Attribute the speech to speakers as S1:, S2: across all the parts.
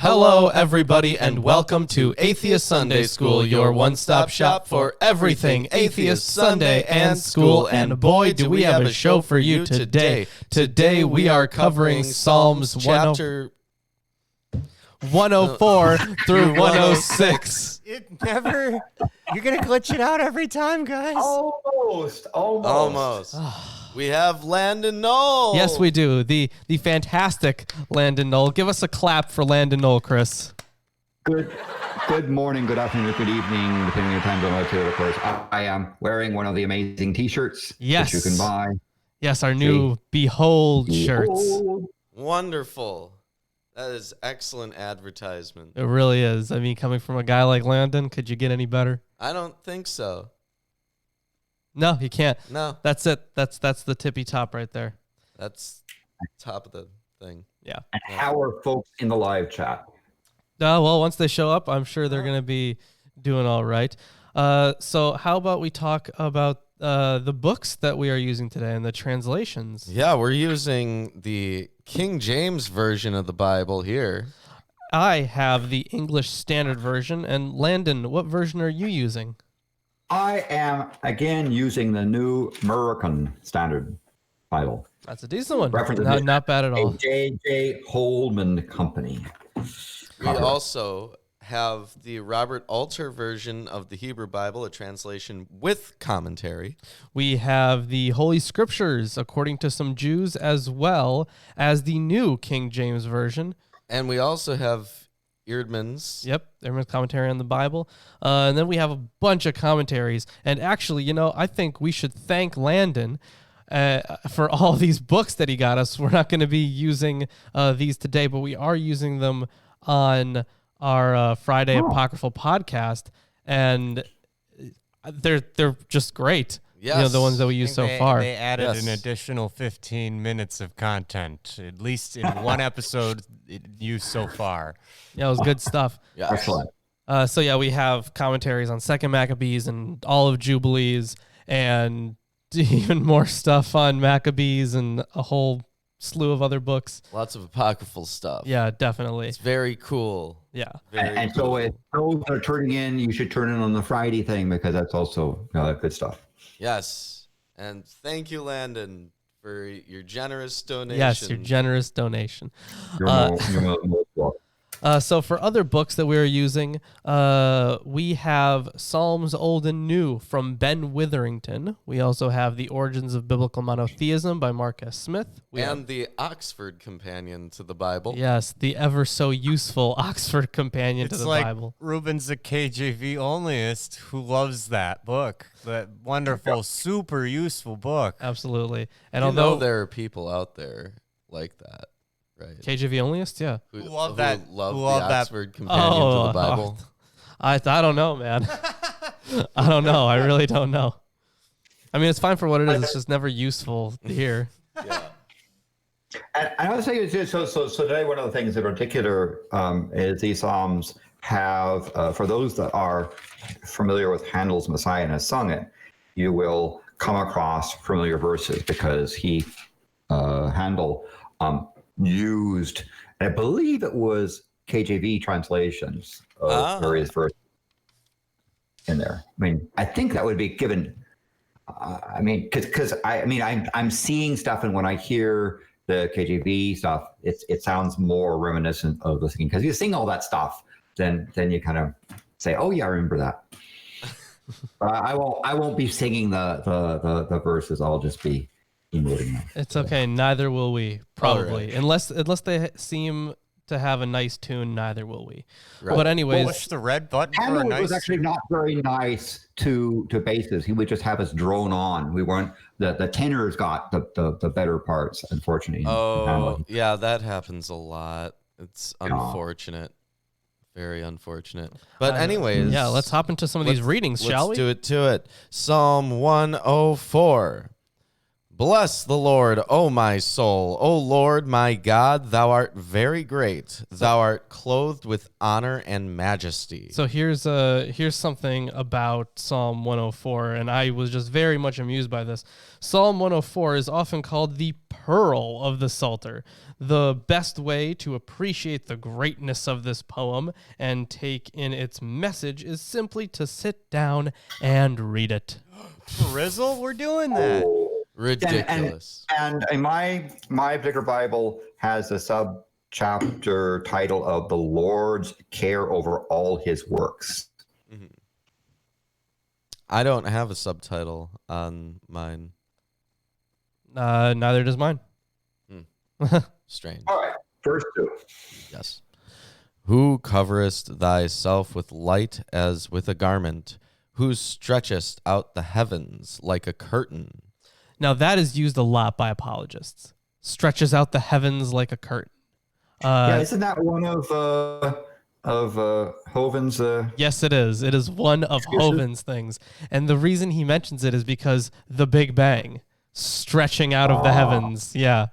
S1: Hello, everybody, and welcome to Atheist Sunday School, your one-stop shop for everything Atheist Sunday and school. And boy, do we have a show for you today. Today we are covering Psalms chapter 104 through 106.
S2: It never... You're going to glitch it out every time, guys.
S3: Almost. We have Landon Noll.
S1: Yes, we do. The fantastic Landon Noll. Give us a clap for Landon Noll, Chris.
S4: Good morning, good afternoon, good evening, depending on your time zone. Of course, I am wearing one of the amazing T-shirts that you can buy.
S1: Yes, our new Behold shirts.
S3: Wonderful. That is excellent advertisement.
S1: It really is. I mean, coming from a guy like Landon, could you get any better?
S3: I don't think so.
S1: No, you can't.
S3: No.
S1: That's it. That's the tippy top right there.
S3: That's top of the thing.
S1: Yeah.
S4: And how are folks in the live chat?
S1: Well, once they show up, I'm sure they're going to be doing all right. So how about we talk about the books that we are using today and the translations?
S3: Yeah, we're using the King James version of the Bible here.
S1: I have the English Standard Version. And Landon, what version are you using?
S4: I am, again, using the New American Standard Bible.
S1: That's a decent one.
S4: Reference
S1: Not bad at all.
S4: J.J. Holman Company.
S3: We also have the Robert Alter version of the Hebrew Bible, a translation with commentary.
S1: We have the Holy Scriptures, according to some Jews, as well as the New King James Version.
S3: And we also have Eerdmans.
S1: Yep, Eerdmans commentary on the Bible. And then we have a bunch of commentaries. And actually, I think we should thank Landon for all these books that he got us. We're not going to be using these today, but we are using them on our Friday Apocryphal podcast. And they're just great.
S3: Yes.
S1: The ones that we use so far.
S2: They added an additional 15 minutes of content, at least in one episode used so far.
S1: Yeah, it was good stuff.
S3: Yes.
S4: Excellent.
S1: So yeah, we have commentaries on Second Maccabees and all of Jubilees, and even more stuff on Maccabees and a whole slew of other books.
S3: Lots of apocryphal stuff.
S1: Yeah, definitely.
S3: It's very cool.
S1: Yeah.
S4: And
S3: cool.
S4: so if those are turning in, you should turn in on the Friday thing because that's also good stuff.
S3: Yes. And thank you, Landon, for your generous donation.
S1: Yes, your generous donation.
S4: You're most welcome.
S1: So for other books that we're using, we have Psalms Old and New from Ben Witherington. We also have The Origins of Biblical Monotheism by Mark S. Smith.
S3: And the Oxford Companion to the Bible.
S1: Yes, the ever so useful Oxford Companion to the Bible.
S2: Ruben's a KJV onlyist who loves that book. That wonderful, super useful book.
S1: Absolutely. And
S3: although there are people out there like that. Right.
S1: KJV onlyist, yeah.
S3: Who
S2: love
S3: the Oxford Companion to the Bible.
S1: I don't know, man. I don't know. I really don't know. I mean, it's fine for what it is. It's just never useful to hear.
S3: Yeah.
S4: And I would say, so today, one of the things in particular is these Psalms have, for those that are familiar with Handel's Messiah and has sung it, you will come across familiar verses because Handel, used, and I believe it was KJV translations of various verses in there. I mean, I think that would be given. Because I'm seeing stuff, and when I hear the KJV stuff, it sounds more reminiscent of the singing. Because you sing all that stuff, then you kind of say, "Oh yeah, I remember that." But I won't be singing the verses. I'll just be emoting them.
S1: It's okay. Neither will we, probably.
S3: Right.
S1: Unless they seem to have a nice tune, neither will we.
S3: Right.
S1: But anyways,
S2: Push the red button for a
S4: Handel
S2: nice
S4: was actually not very nice to basses. He would just have us drone on. We weren't the tenors got the better parts, unfortunately.
S3: Oh, yeah, that happens a lot. It's unfortunate. Very unfortunate. But anyways.
S1: yeah, let's hop into some of these readings, shall we?
S3: Let's do it to it. Psalm 104. Bless the Lord, O my soul. O Lord, my God, thou art very great. Thou art clothed with honor and majesty.
S1: So here's something about Psalm 104, and I was just very much amused by this. Psalm 104 is often called the pearl of the Psalter. The best way to appreciate the greatness of this poem and take in its message is simply to sit down and read it.
S2: Rizzle, we're doing that.
S3: Ridiculous.
S4: And my particular Bible has a sub-chapter title of The Lord's Care Over All His Works.
S3: I don't have a subtitle on mine.
S1: Neither does mine.
S3: Strange.
S4: All right, first two.
S3: Yes. Who coverest thyself with light as with a garment, who stretchest out the heavens like a curtain.
S1: Now that is used a lot by apologists. Stretches out the heavens like a curtain.
S4: Yeah, isn't that one of Hovine's?
S1: Yes, it is. It is one of Hovine's things. And the reason he mentions it is because the Big Bang, stretching out of the heavens. Yeah.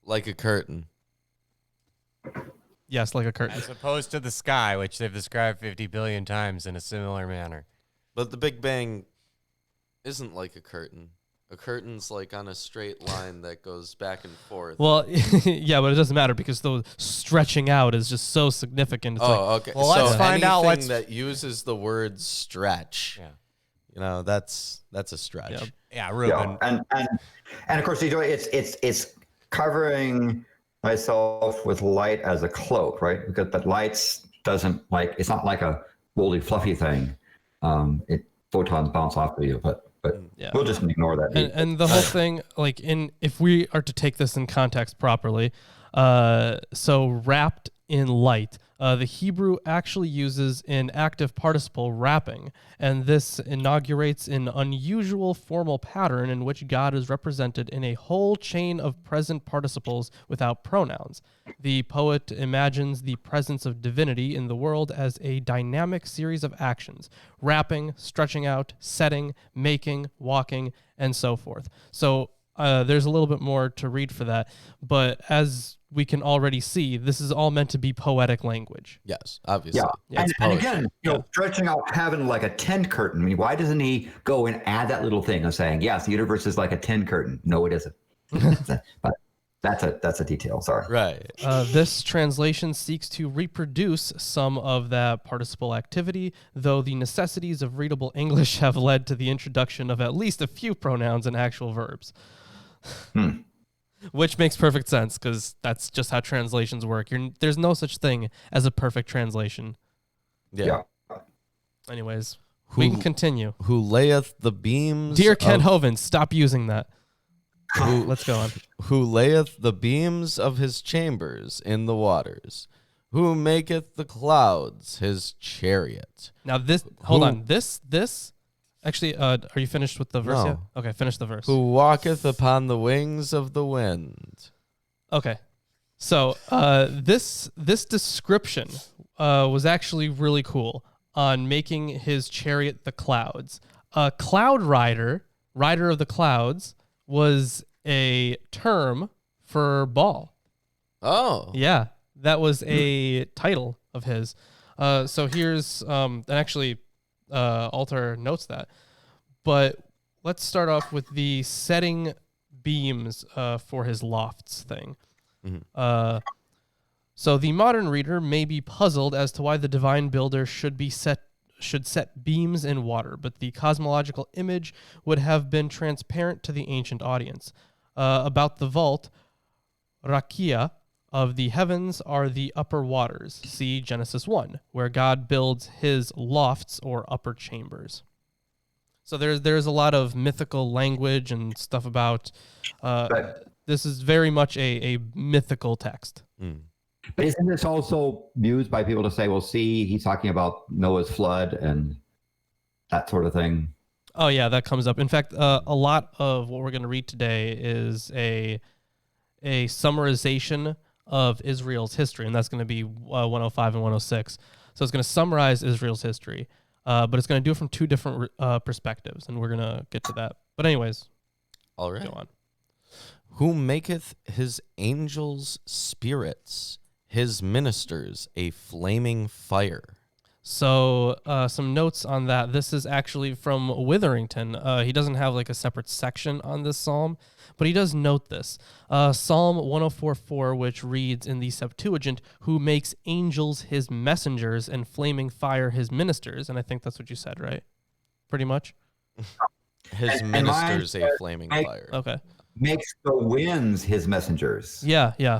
S3: Like a curtain.
S1: Yes, like a curtain.
S2: As opposed to the sky, which they've described 50 billion times in a similar manner.
S3: But the Big Bang isn't like a curtain. A curtain's like on a straight line that goes back and forth.
S1: Well, yeah, but it doesn't matter because the stretching out is just so significant. It's
S3: okay.
S2: Well, let's find out
S3: anything
S2: what's-
S3: that uses the word stretch.
S2: Yeah.
S3: You know, that's a stretch.
S1: Yeah.
S2: Yeah, Ruben.
S4: Yeah, and of course, it's covering myself with light as a cloak, right? Because the lights it's not like a woolly fluffy thing. Photons bounce off of you, but
S1: Yeah.
S4: we'll just ignore that.
S1: And the whole thing, like if we are to take this in context properly, so wrapped in light, the Hebrew actually uses an active participle wrapping, and this inaugurates an unusual formal pattern in which God is represented in a whole chain of present participles without pronouns. The poet imagines the presence of divinity in the world as a dynamic series of actions: wrapping, stretching out, setting, making, walking, and so forth. So there's a little bit more to read for that, but as we can already see, this is all meant to be poetic language.
S3: Yes, obviously.
S4: Yeah,
S3: It's
S4: and
S3: poetry.
S4: again, stretching out heaven like a tent curtain. I mean, why doesn't he go and add that little thing of saying, yes, the universe is like a tent curtain? No, it isn't. But that's a detail. Sorry.
S3: Right.
S1: This translation seeks to reproduce some of that participle activity, though the necessities of readable English have led to the introduction of at least a few pronouns and actual verbs. Which makes perfect sense because that's just how translations work. There's no such thing as a perfect translation.
S3: Yeah.
S1: Anyways, we can continue.
S3: Who layeth the beams
S1: Dear Ken
S3: of,
S1: Hovind, stop using that. Let's go on.
S3: who layeth the beams of his chambers in the waters, who maketh the clouds his chariot.
S1: Now hold on. This actually, are you finished with the verse
S3: No.
S1: yet? Okay, finish the verse.
S3: Who walketh upon the wings of the wind.
S1: Okay. So this description was actually really cool on making his chariot the clouds. Cloud rider of the clouds, was a term for Baal.
S3: Oh.
S1: Yeah, that was a title of his. So here's, and actually Alter notes that. But let's start off with the setting beams for his lofts thing.
S3: Mhm.
S1: So the modern reader may be puzzled as to why the divine builder should set beams in water, but the cosmological image would have been transparent to the ancient audience. About the vault, Rakia of the heavens are the upper waters. See Genesis 1, where God builds his lofts or upper chambers. So there's a lot of mythical language and stuff about. This is very much a mythical text.
S4: But isn't this also used by people to say, well, see, he's talking about Noah's flood and that sort of thing?
S1: Oh, yeah, that comes up. In fact, a lot of what we're going to read today is a summarization of Israel's history, and that's going to be 105 and 106. So it's going to summarize Israel's history, but it's going to do it from two different perspectives, and we're going to get to that. But anyways,
S3: All right.
S1: go on.
S3: Who maketh his angels spirits, his ministers a flaming fire.
S1: So some notes on that. This is actually from Witherington. He doesn't have like a separate section on this psalm, but he does note this. Psalm 104:4, which reads in the Septuagint, who makes angels his messengers and flaming fire his ministers. And I think that's what you said, right? Pretty much?
S3: His
S4: And
S3: ministers
S4: mine
S3: a
S4: says,
S3: flaming
S4: make-
S3: fire.
S1: Okay.
S4: Makes the winds his messengers.
S1: Yeah.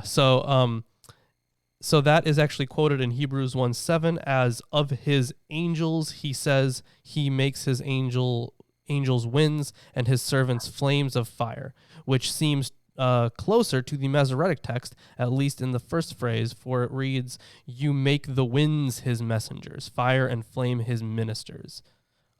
S1: So that is actually quoted in Hebrews 1:7 as of his angels. He says he makes his angels winds and his servants flames of fire, which seems closer to the Masoretic text, at least in the first phrase, for it reads, "You make the winds his messengers, fire and flame his ministers."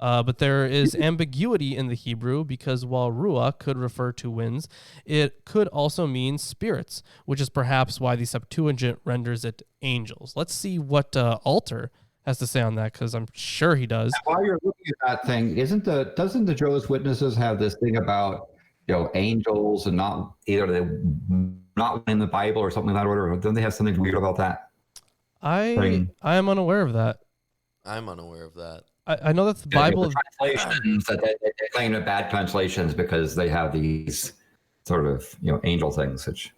S1: But there is ambiguity in the Hebrew because while ruah could refer to winds, it could also mean spirits, which is perhaps why the Septuagint renders it angels. Let's see what Alter has to say on that, because I'm sure he does.
S4: While you're looking at that thing, doesn't the Jehovah's Witnesses have this thing about angels and not in the Bible or something like that order? Don't they have something weird about that?
S1: I am unaware of that.
S3: I'm unaware of that.
S1: I know that the Bible.
S4: The translations that they claim are bad translations because they have these sort of angel things. Which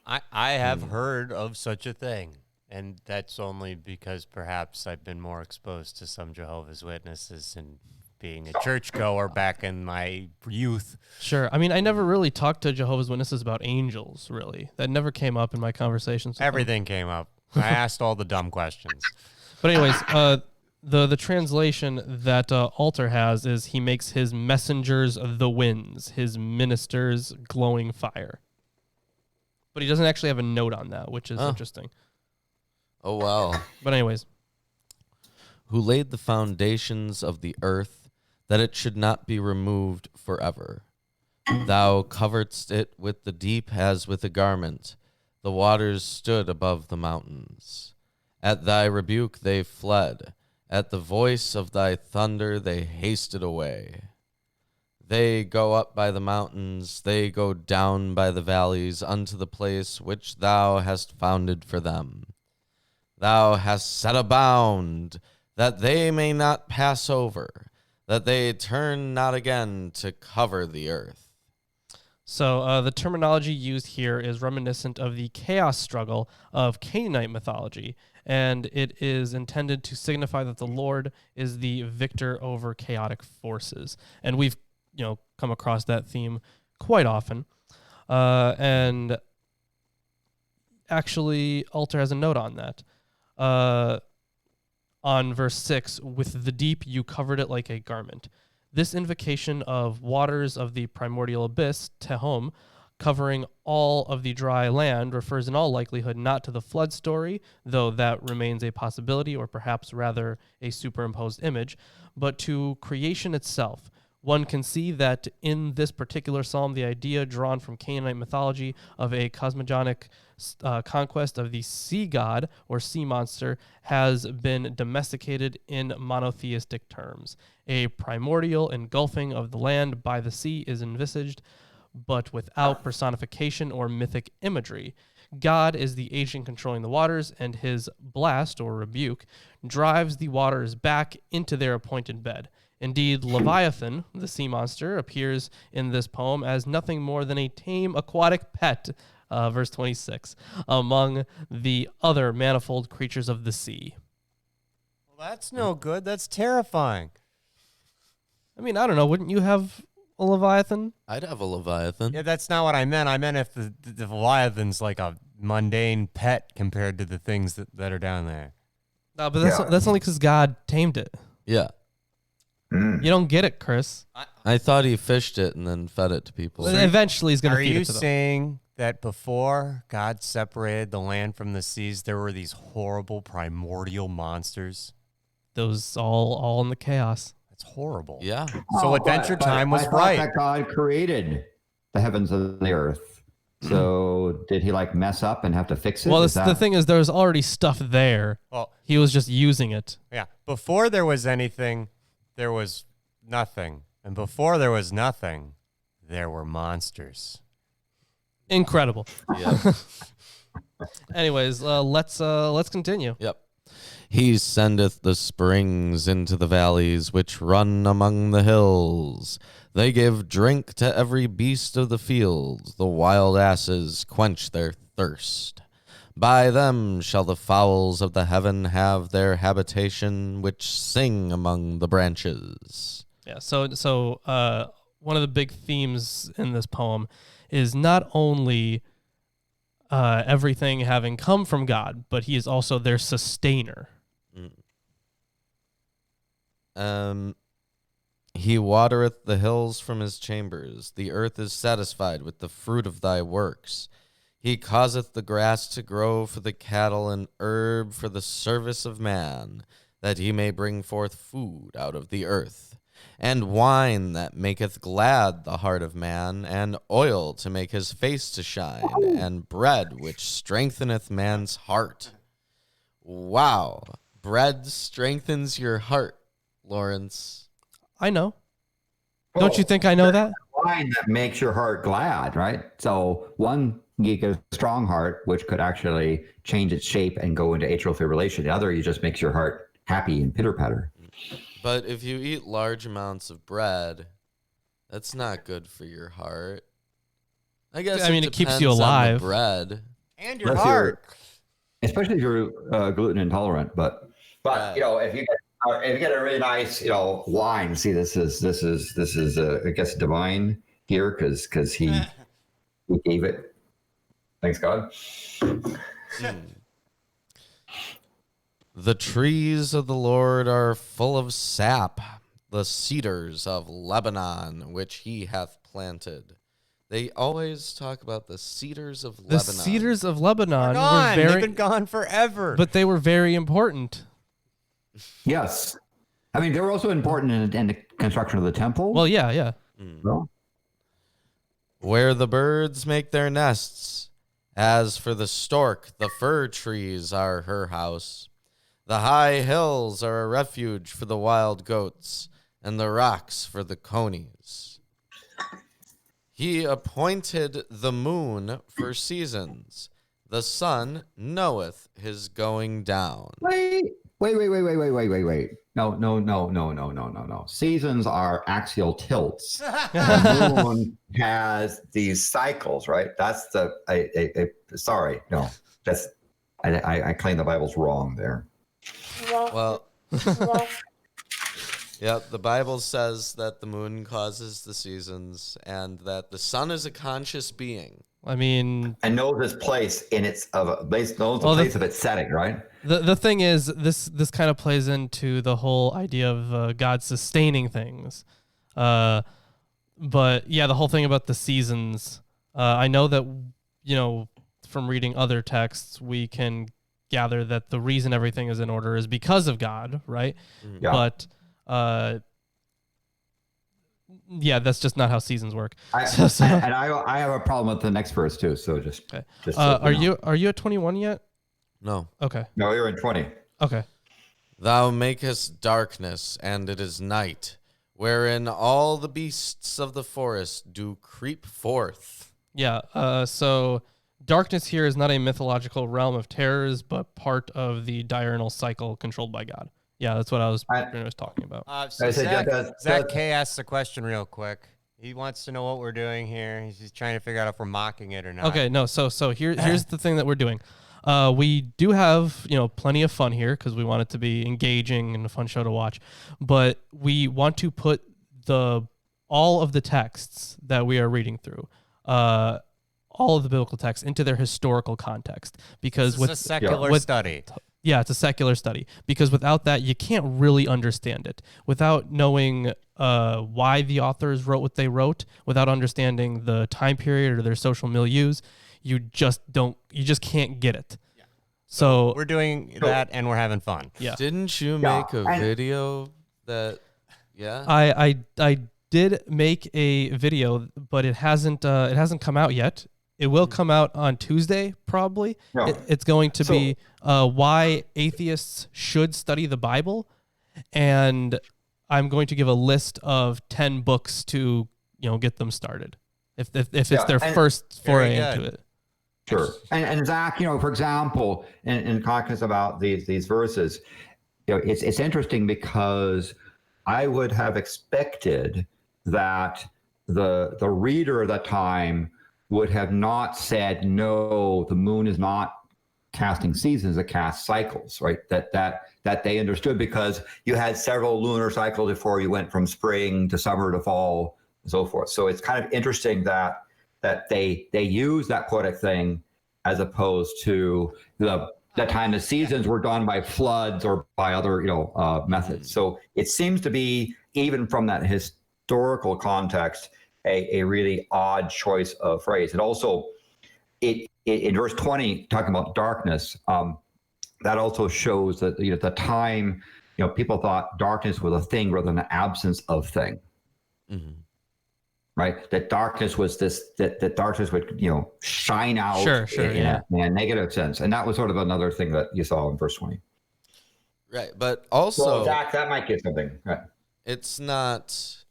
S2: I have heard of such a thing, and that's only because perhaps I've been more exposed to some Jehovah's Witnesses and being a churchgoer back in my youth.
S1: Sure. I mean, I never really talked to Jehovah's Witnesses about angels, really. That never came up in my conversations with them.
S2: Everything came up. I asked all the dumb questions.
S1: But anyways, the translation that Alter has is he makes his messengers the winds, his ministers glowing fire. But he doesn't actually have a note on that, which is interesting.
S3: Oh, wow.
S1: But anyways.
S3: Who laid the foundations of the earth, that it should not be removed forever. Thou coveredst it with the deep as with a garment. The waters stood above the mountains. At thy rebuke they fled. At the voice of thy thunder they hasted away. They go up by the mountains, they go down by the valleys, unto the place which thou hast founded for them. Thou hast set a bound, that they may not pass over, that they turn not again to cover the earth.
S1: So the terminology used here is reminiscent of the chaos struggle of Canaanite mythology, and it is intended to signify that the Lord is the victor over chaotic forces. And we've come across that theme quite often. And actually, Alter has a note on that. On verse 6, with the deep you covered it like a garment. This invocation of waters of the primordial abyss, Tehom, covering all of the dry land, refers in all likelihood not to the flood story, though that remains a possibility, or perhaps rather a superimposed image, but to creation itself. One can see that in this particular psalm, the idea drawn from Canaanite mythology of a cosmogonic conquest of the sea god or sea monster has been domesticated in monotheistic terms. A primordial engulfing of the land by the sea is envisaged, but without personification or mythic imagery. God is the agent controlling the waters, and his blast or rebuke drives the waters back into their appointed bed. Indeed, Leviathan, the sea monster, appears in this poem as nothing more than a tame aquatic pet, verse 26, among the other manifold creatures of the sea.
S2: Well, that's no good. That's terrifying.
S1: I mean, I don't know. Wouldn't you have a Leviathan?
S3: I'd have a Leviathan.
S2: Yeah, that's not what I meant. I meant if the Leviathan's like a mundane pet compared to the things that are down there.
S1: No, but that's only because God tamed it.
S3: Yeah.
S1: You don't get it, Chris.
S3: I thought he fished it and then fed it to people.
S1: Well, eventually, he's going to
S2: Are
S1: feed
S2: you
S1: it to them.
S2: saying that before God separated the land from the seas, there were these horrible primordial monsters?
S1: Those all in the chaos.
S2: That's horrible.
S3: Yeah.
S2: So Adventure Time was
S4: I thought
S2: right.
S4: that God created the heavens and the earth. So did he mess up and have to fix it?
S1: Well,
S4: Is
S1: the thing is, there was already stuff there.
S2: Well,
S1: He was just using it.
S2: yeah. Before there was anything, there was nothing. And before there was nothing, there were monsters.
S1: Incredible.
S3: Yeah.
S1: Anyways, let's continue.
S3: Yep. He sendeth the springs into the valleys which run among the hills. They give drink to every beast of the field. The wild asses quench their thirst. By them shall the fowls of the heaven have their habitation, which sing among the branches.
S1: Yeah. So one of the big themes in this poem is not only everything having come from God, but he is also their sustainer.
S3: He watereth the hills from his chambers. The earth is satisfied with the fruit of thy works. He causeth the grass to grow for the cattle and herb for the service of man, that he may bring forth food out of the earth, and wine that maketh glad the heart of man, and oil to make his face to shine, and bread which strengtheneth man's heart. Wow. Bread strengthens your heart, Lawrence.
S1: I know. Don't you think I know that?
S4: Wine that makes your heart glad, right? So one, you get a strong heart, which could actually change its shape and go into atrial fibrillation. The other, you just makes your heart happy and pitter-patter.
S3: But if you eat large amounts of bread, that's not good for your heart. I guess
S1: it keeps you
S3: depends on the
S1: alive.
S3: bread.
S2: And your heart.
S4: Especially if you're gluten intolerant. But
S3: Right.
S4: if you get a really nice wine, see this is I guess divine here because he gave it. Thanks God.
S3: The trees of the Lord are full of sap, the cedars of Lebanon, which he hath planted. They always talk about the cedars of Lebanon.
S1: The cedars of Lebanon
S2: Gone.
S1: were
S2: They've
S1: very,
S2: been gone forever.
S1: but they were very important.
S4: Yes, I mean they were also important in the construction of the temple.
S1: Well, yeah.
S4: Well,
S3: Where the birds make their nests. As for the stork, the fir trees are her house. The high hills are a refuge for the wild goats, and the rocks for the conies. He appointed the moon for seasons. The sun knoweth his going down.
S4: Wait. No. Seasons are axial tilts. The moon has these cycles, right? That's sorry, no. That's I claim the Bible's wrong there.
S3: Well, yeah, the Bible says that the moon causes the seasons and that the sun is a conscious being.
S1: I mean,
S4: And knows its place in its of place of its setting, right?
S1: the thing is, this kind of plays into the whole idea of God sustaining things. But yeah, the whole thing about the seasons. I know that from reading other texts, we can gather that the reason everything is in order is because of God, right?
S4: Yeah.
S1: But yeah, that's just not how seasons work.
S4: I have a problem with the next verse too. So just,
S1: Okay.
S4: just
S1: Are you at 21 yet?
S3: No.
S1: Okay.
S4: No, you're in 20.
S1: Okay.
S3: Thou makest darkness, and it is night, wherein all the beasts of the forest do creep forth.
S1: Yeah. So darkness here is not a mythological realm of terrors, but part of the diurnal cycle controlled by God. Yeah, that's what I was pretty much talking about.
S2: So
S4: I said,
S2: Zach K asks a question real quick. He wants to know what we're doing here. He's just trying to figure out if we're mocking it or not.
S1: Okay, no. So here's the thing that we're doing. We do have plenty of fun here because we want it to be engaging and a fun show to watch, but we want to put all of the texts that we are reading through, all of the biblical texts into their historical context because
S2: This is a secular study.
S1: Yeah, it's a secular study because without that, you can't really understand it. Without knowing why the authors wrote what they wrote, without understanding the time period or their social milieus, you just can't get it. Yeah. So
S2: We're doing that and we're having fun.
S1: yeah,
S3: Didn't you make a video that, yeah?
S1: I did make a video, but it hasn't come out yet. It will come out on Tuesday, probably.
S4: No.
S1: It's going to be why atheists should study the Bible, and I'm going to give a list of 10 books to get them started. if it's their first foray into it.
S4: Sure. And Zach, for example, in talking about these verses, it's interesting because I would have expected that the reader at that time would have not said, no, the moon is not casting seasons, it casts cycles, right? That they understood, because you had several lunar cycles before you went from spring to summer to fall and so forth. So it's kind of interesting that they use that poetic thing as opposed to the time the seasons were done by floods or by other methods. So it seems to be, even from that historical context, a really odd choice of phrase. And also, it in verse 20, talking about darkness, that also shows that the time, people thought darkness was a thing rather than an absence of thing. Mm-hmm. Right? That darkness was that darkness would shine out in a negative sense, and that was sort of another thing that you saw in verse 20.
S3: Right, but also
S4: that might get something. Right.
S3: It's not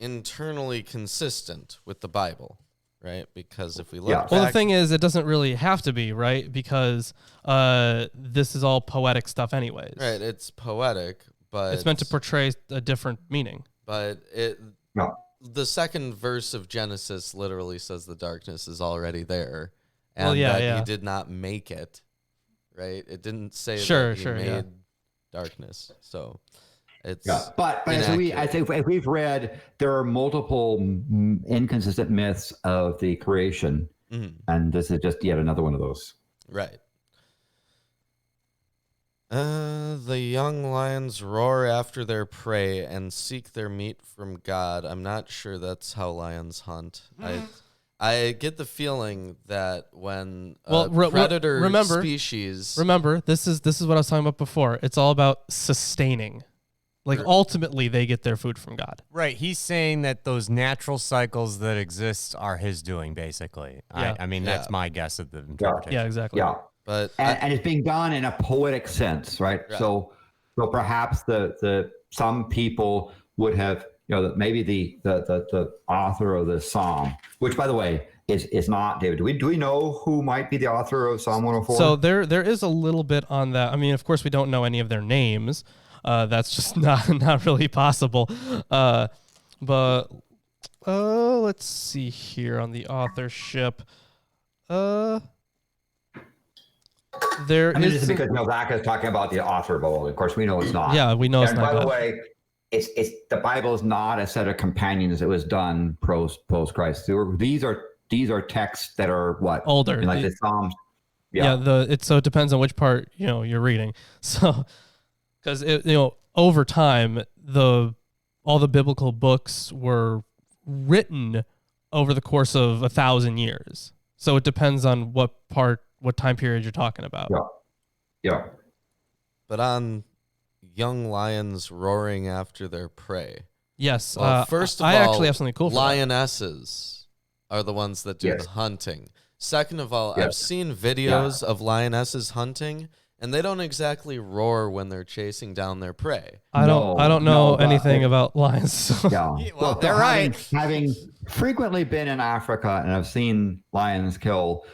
S3: internally consistent with the Bible, right? Because if we look back,
S1: well, the thing is, it doesn't really have to be, right? Because this is all poetic stuff anyways.
S3: Right, it's poetic, but
S1: it's meant to portray a different meaning.
S3: But the second verse of Genesis literally says the darkness is already there, and that he did not make it, right? It didn't say that he made darkness, so it's
S4: But I think if we've read, there are multiple inconsistent myths of the creation, and this is just yet another one of those.
S3: Right. The young lions roar after their prey and seek their meat from God. I'm not sure that's how lions hunt. I get the feeling that when predator species...
S1: Remember, this is what I was talking about before. It's all about sustaining. Like, ultimately, they get their food from God.
S2: Right. He's saying that those natural cycles that exist are his doing, basically.
S1: Yeah.
S2: I mean, that's my guess of the interpretation.
S1: Yeah, exactly.
S4: Yeah.
S3: But
S4: and it's being done in a poetic sense, right? So perhaps the some people would have, maybe the author of the psalm, which, by the way, is not David. Do we know who might be the author of Psalm 104?
S1: So there is a little bit on that. I mean, of course, we don't know any of their names. That's just not really possible. But let's see here on the authorship.
S4: Just because Zach is talking about the author of all. Of course, we know it's not.
S1: Yeah, we know it's not.
S4: By the way, it's the Bible is not a set of companions that was done post Christ. These are texts that are what
S1: older,
S4: like the Psalms.
S1: So it depends on which part you're reading. So because over time all the biblical books were written over the course of 1,000 years. So it depends on what time period you're talking about.
S4: Yeah.
S3: But on young lions roaring after their prey.
S1: Yes.
S3: Well, first of all,
S1: I actually have something cool for
S3: lionesses are the ones that do the hunting. Second of all, I've seen videos of lionesses hunting, and they don't exactly roar when they're chasing down their prey.
S1: I don't know anything about lions. So.
S4: Yeah.
S2: Well, they're right.
S4: Having frequently been in Africa and I've seen lions kill,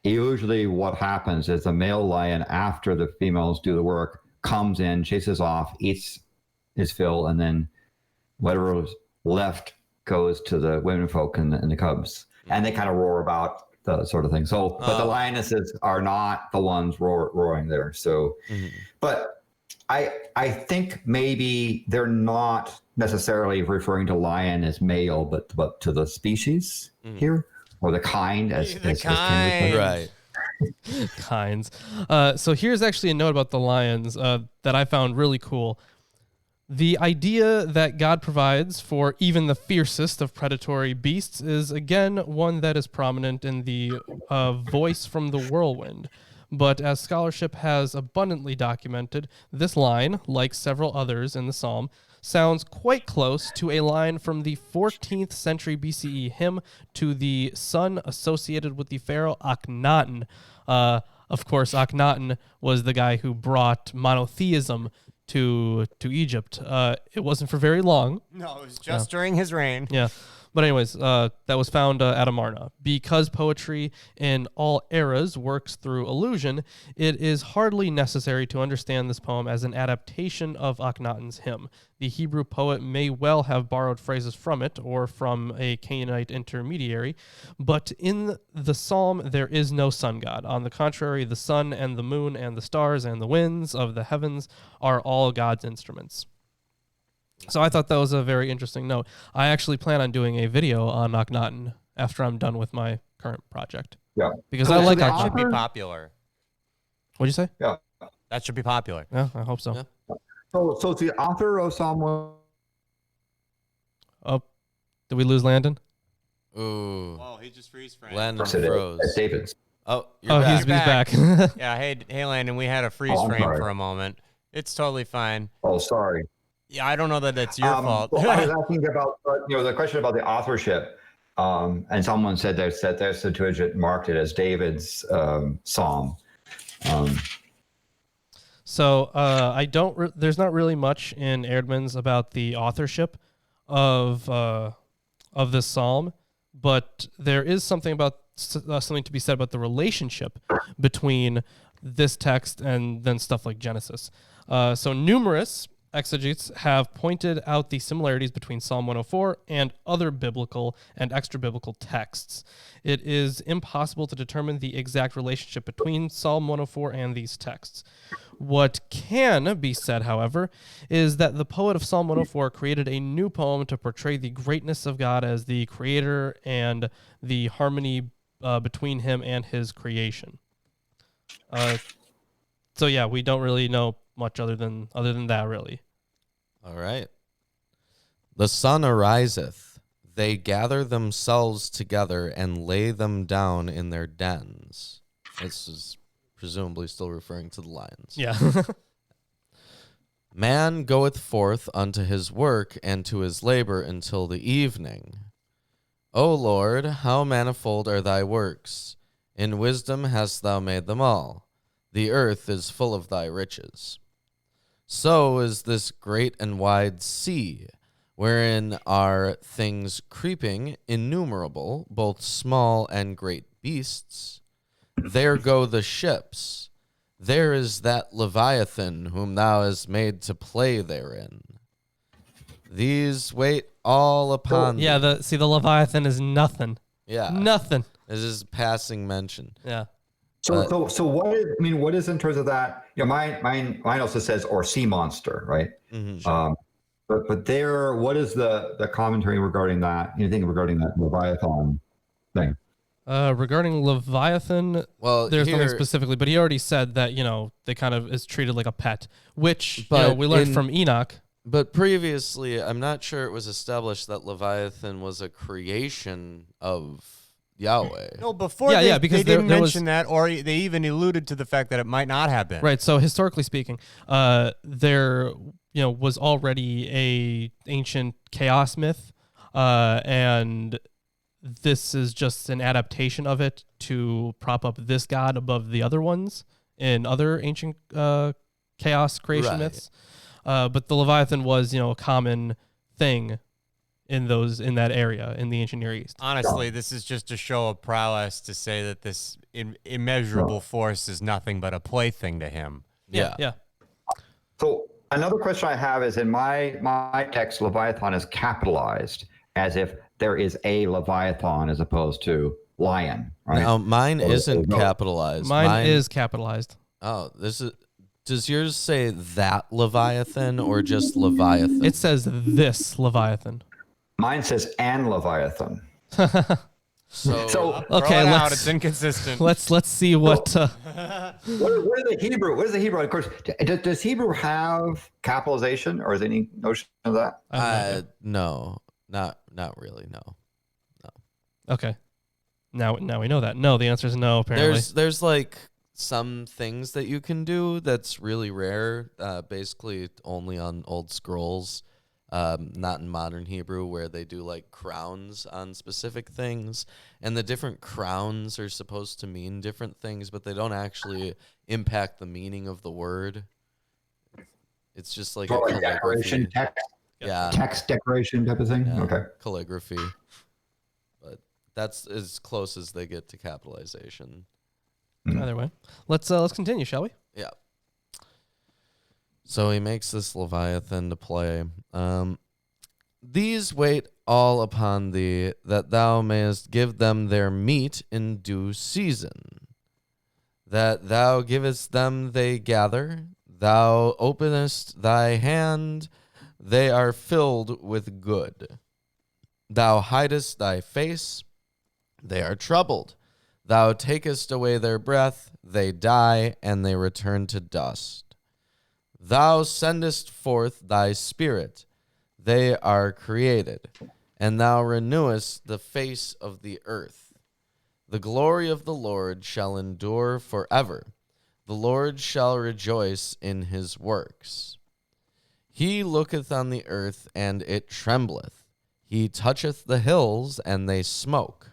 S4: usually what happens is the male lion, after the females do the work, comes in, chases off, eats his fill, and then whatever was left goes to the women folk and the cubs. And they kind of roar about the sort of thing. So, but the lionesses are not the ones roaring there. So, but I think maybe they're not necessarily referring to lion as male, but to the species here, or the kind as
S2: kind.
S3: Right.
S1: Kinds. So here's actually a note about the lions that I found really cool. The idea that God provides for even the fiercest of predatory beasts is, again, one that is prominent in the voice from the whirlwind. But as scholarship has abundantly documented, this line, like several others in the psalm, sounds quite close to a line from the 14th century BCE hymn to the son associated with the pharaoh Akhenaten. Of course, Akhenaten was the guy who brought monotheism to Egypt. It wasn't for very long.
S2: No, it was just during his reign.
S1: Yeah. But anyways, that was found at Amarna. Because poetry in all eras works through allusion, it is hardly necessary to understand this poem as an adaptation of Akhenaten's hymn. The Hebrew poet may well have borrowed phrases from it or from a Canaanite intermediary, but in the psalm there is no sun god. On the contrary, the sun and the moon and the stars and the winds of the heavens are all God's instruments. So I thought that was a very interesting note. I actually plan on doing a video on Akhenaten after I'm done with my current project.
S4: Yeah.
S1: Because
S4: So
S1: I like
S4: the
S2: That should
S1: Akhenaten.
S2: be
S4: author-
S2: popular.
S1: What'd you say?
S4: Yeah.
S2: That should be popular.
S1: Yeah, I hope so.
S3: Yeah.
S4: So the author of Psalm 1.
S1: Oh, did we lose Landon?
S3: Ooh.
S2: Whoa, he just freeze framed.
S3: Landon
S4: Today
S3: froze.
S4: at David's.
S3: Oh, you're
S1: Oh,
S3: back.
S1: he's back.
S2: Yeah, hey, Landon, we had a freeze
S4: I'm
S2: frame
S4: sorry.
S2: for a moment. It's totally fine.
S4: Oh, sorry.
S2: Yeah, I don't know that it's your fault.
S4: Well, I was asking about the question about the authorship, and someone said that their Septuagint marked it as David's psalm.
S1: So I don't. There's not really much in Erdman's about the authorship of this psalm, but there is something about something to be said about the relationship between this text and then stuff like Genesis. So numerous exegetes have pointed out the similarities between Psalm 104 and other biblical and extra-biblical texts. It is impossible to determine the exact relationship between Psalm 104 and these texts. What can be said, however, is that the poet of Psalm 104 created a new poem to portray the greatness of God as the creator and the harmony between him and his creation. So yeah, we don't really know much other than that, really.
S3: All right. The sun ariseth. They gather themselves together and lay them down in their dens. This is presumably still referring to the lions.
S1: Yeah.
S3: Man goeth forth unto his work and to his labor until the evening. O Lord, how manifold are thy works! In wisdom hast thou made them all. The earth is full of thy riches. So is this great and wide sea, wherein are things creeping innumerable, both small and great beasts. There go the ships. There is that Leviathan whom thou hast made to play therein. These wait all upon
S1: Yeah,
S3: thee.
S1: the Leviathan is nothing.
S3: Yeah.
S1: Nothing.
S3: This is passing mention.
S1: Yeah.
S4: So what is? I mean, what is in terms of that? Mine also says or sea monster, right?
S3: Mm-hmm.
S4: But there, what is the commentary regarding that? Anything regarding that Leviathan thing?
S1: Regarding Leviathan,
S3: Well,
S1: there's
S3: here,
S1: nothing specifically, but he already said that, they kind of is treated like a pet, which
S3: But
S1: we learned
S3: in-
S1: from Enoch.
S3: But previously, I'm not sure it was established that Leviathan was a creation of Yahweh.
S2: No, before
S1: Yeah, because
S2: they
S1: there
S2: didn't
S1: was-
S2: mention that, or they even alluded to the fact that it might not have been.
S1: Right. So historically speaking, there was already a ancient chaos myth, and this is just an adaptation of it to prop up this god above the other ones in other ancient chaos creation
S3: Right.
S1: myths. But the Leviathan was a common thing in that area in the ancient Near East.
S2: Honestly, this is just a show of prowess to say that this immeasurable force is nothing but a plaything to him.
S3: Yeah.
S1: Yeah.
S4: So another question I have is in my text, Leviathan is capitalized as if there is a Leviathan as opposed to lion. Right?
S3: Now, mine
S4: Or-
S3: isn't
S4: no.
S3: capitalized.
S1: Mine is capitalized.
S3: Oh, this is. Does yours say that Leviathan or just Leviathan?
S1: It says this Leviathan.
S4: Mine says an Leviathan.
S3: so.
S4: So
S1: Okay,
S2: Throw it out.
S1: let's
S2: It's inconsistent.
S1: let's see what.
S4: what is the Hebrew? What is the Hebrew? Of course, does Hebrew have capitalization, or is there any notion of that?
S3: No, not really. No.
S1: Okay. Now we know that. No, the answer is no. Apparently.
S3: There's like some things that you can do that's really rare, basically only on old scrolls, not in modern Hebrew, where they do like crowns on specific things, and the different crowns are supposed to mean different things, but they don't actually impact the meaning of the word. It's just like
S4: Or
S3: a
S4: like decoration
S3: calligraphy.
S4: text.
S3: Yeah.
S4: text decoration type of thing.
S3: Yeah,
S4: Okay.
S3: calligraphy. But that's as close as they get to capitalization.
S1: Either way, let's continue, shall we?
S3: Yeah. So he makes this Leviathan to play. These wait all upon thee, that thou mayest give them their meat in due season. That thou givest them they gather, thou openest thy hand, they are filled with good. Thou hidest thy face, they are troubled. Thou takest away their breath, they die, and they return to dust. Thou sendest forth thy spirit, they are created, and thou renewest the face of the earth. The glory of the Lord shall endure forever. The Lord shall rejoice in his works. He looketh on the earth, and it trembleth. He toucheth the hills, and they smoke.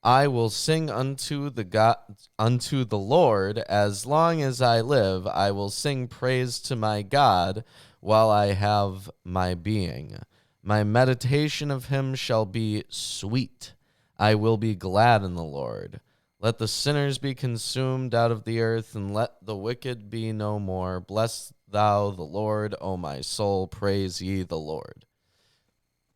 S3: I will sing unto the Lord as long as I live. I will sing praise to my God while I have my being. My meditation of him shall be sweet. I will be glad in the Lord. Let the sinners be consumed out of the earth, and let the wicked be no more. Bless thou the Lord, O my soul. Praise ye the Lord.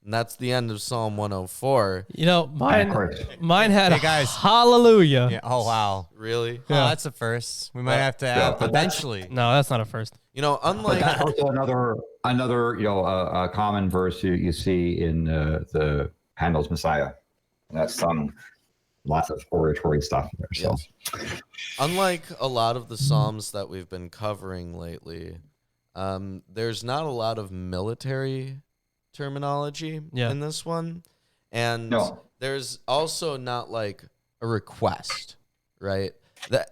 S3: And that's the end of Psalm 104.
S1: You know, mine had
S2: Hey, guys.
S1: hallelujah.
S2: Yeah. Oh wow.
S3: Really?
S1: Yeah.
S2: Oh, that's a first. We might have to
S4: Yeah,
S2: add
S4: but that's-
S2: eventually.
S1: No, that's not a first.
S3: You know,
S4: But
S3: unlike
S4: that's also another a common verse you see in the Handel's Messiah. And that's lots of oratory stuff there. So
S3: unlike a lot of the Psalms that we've been covering lately, there's not a lot of military terminology in this one. And
S4: No.
S3: there's also not like a request, right?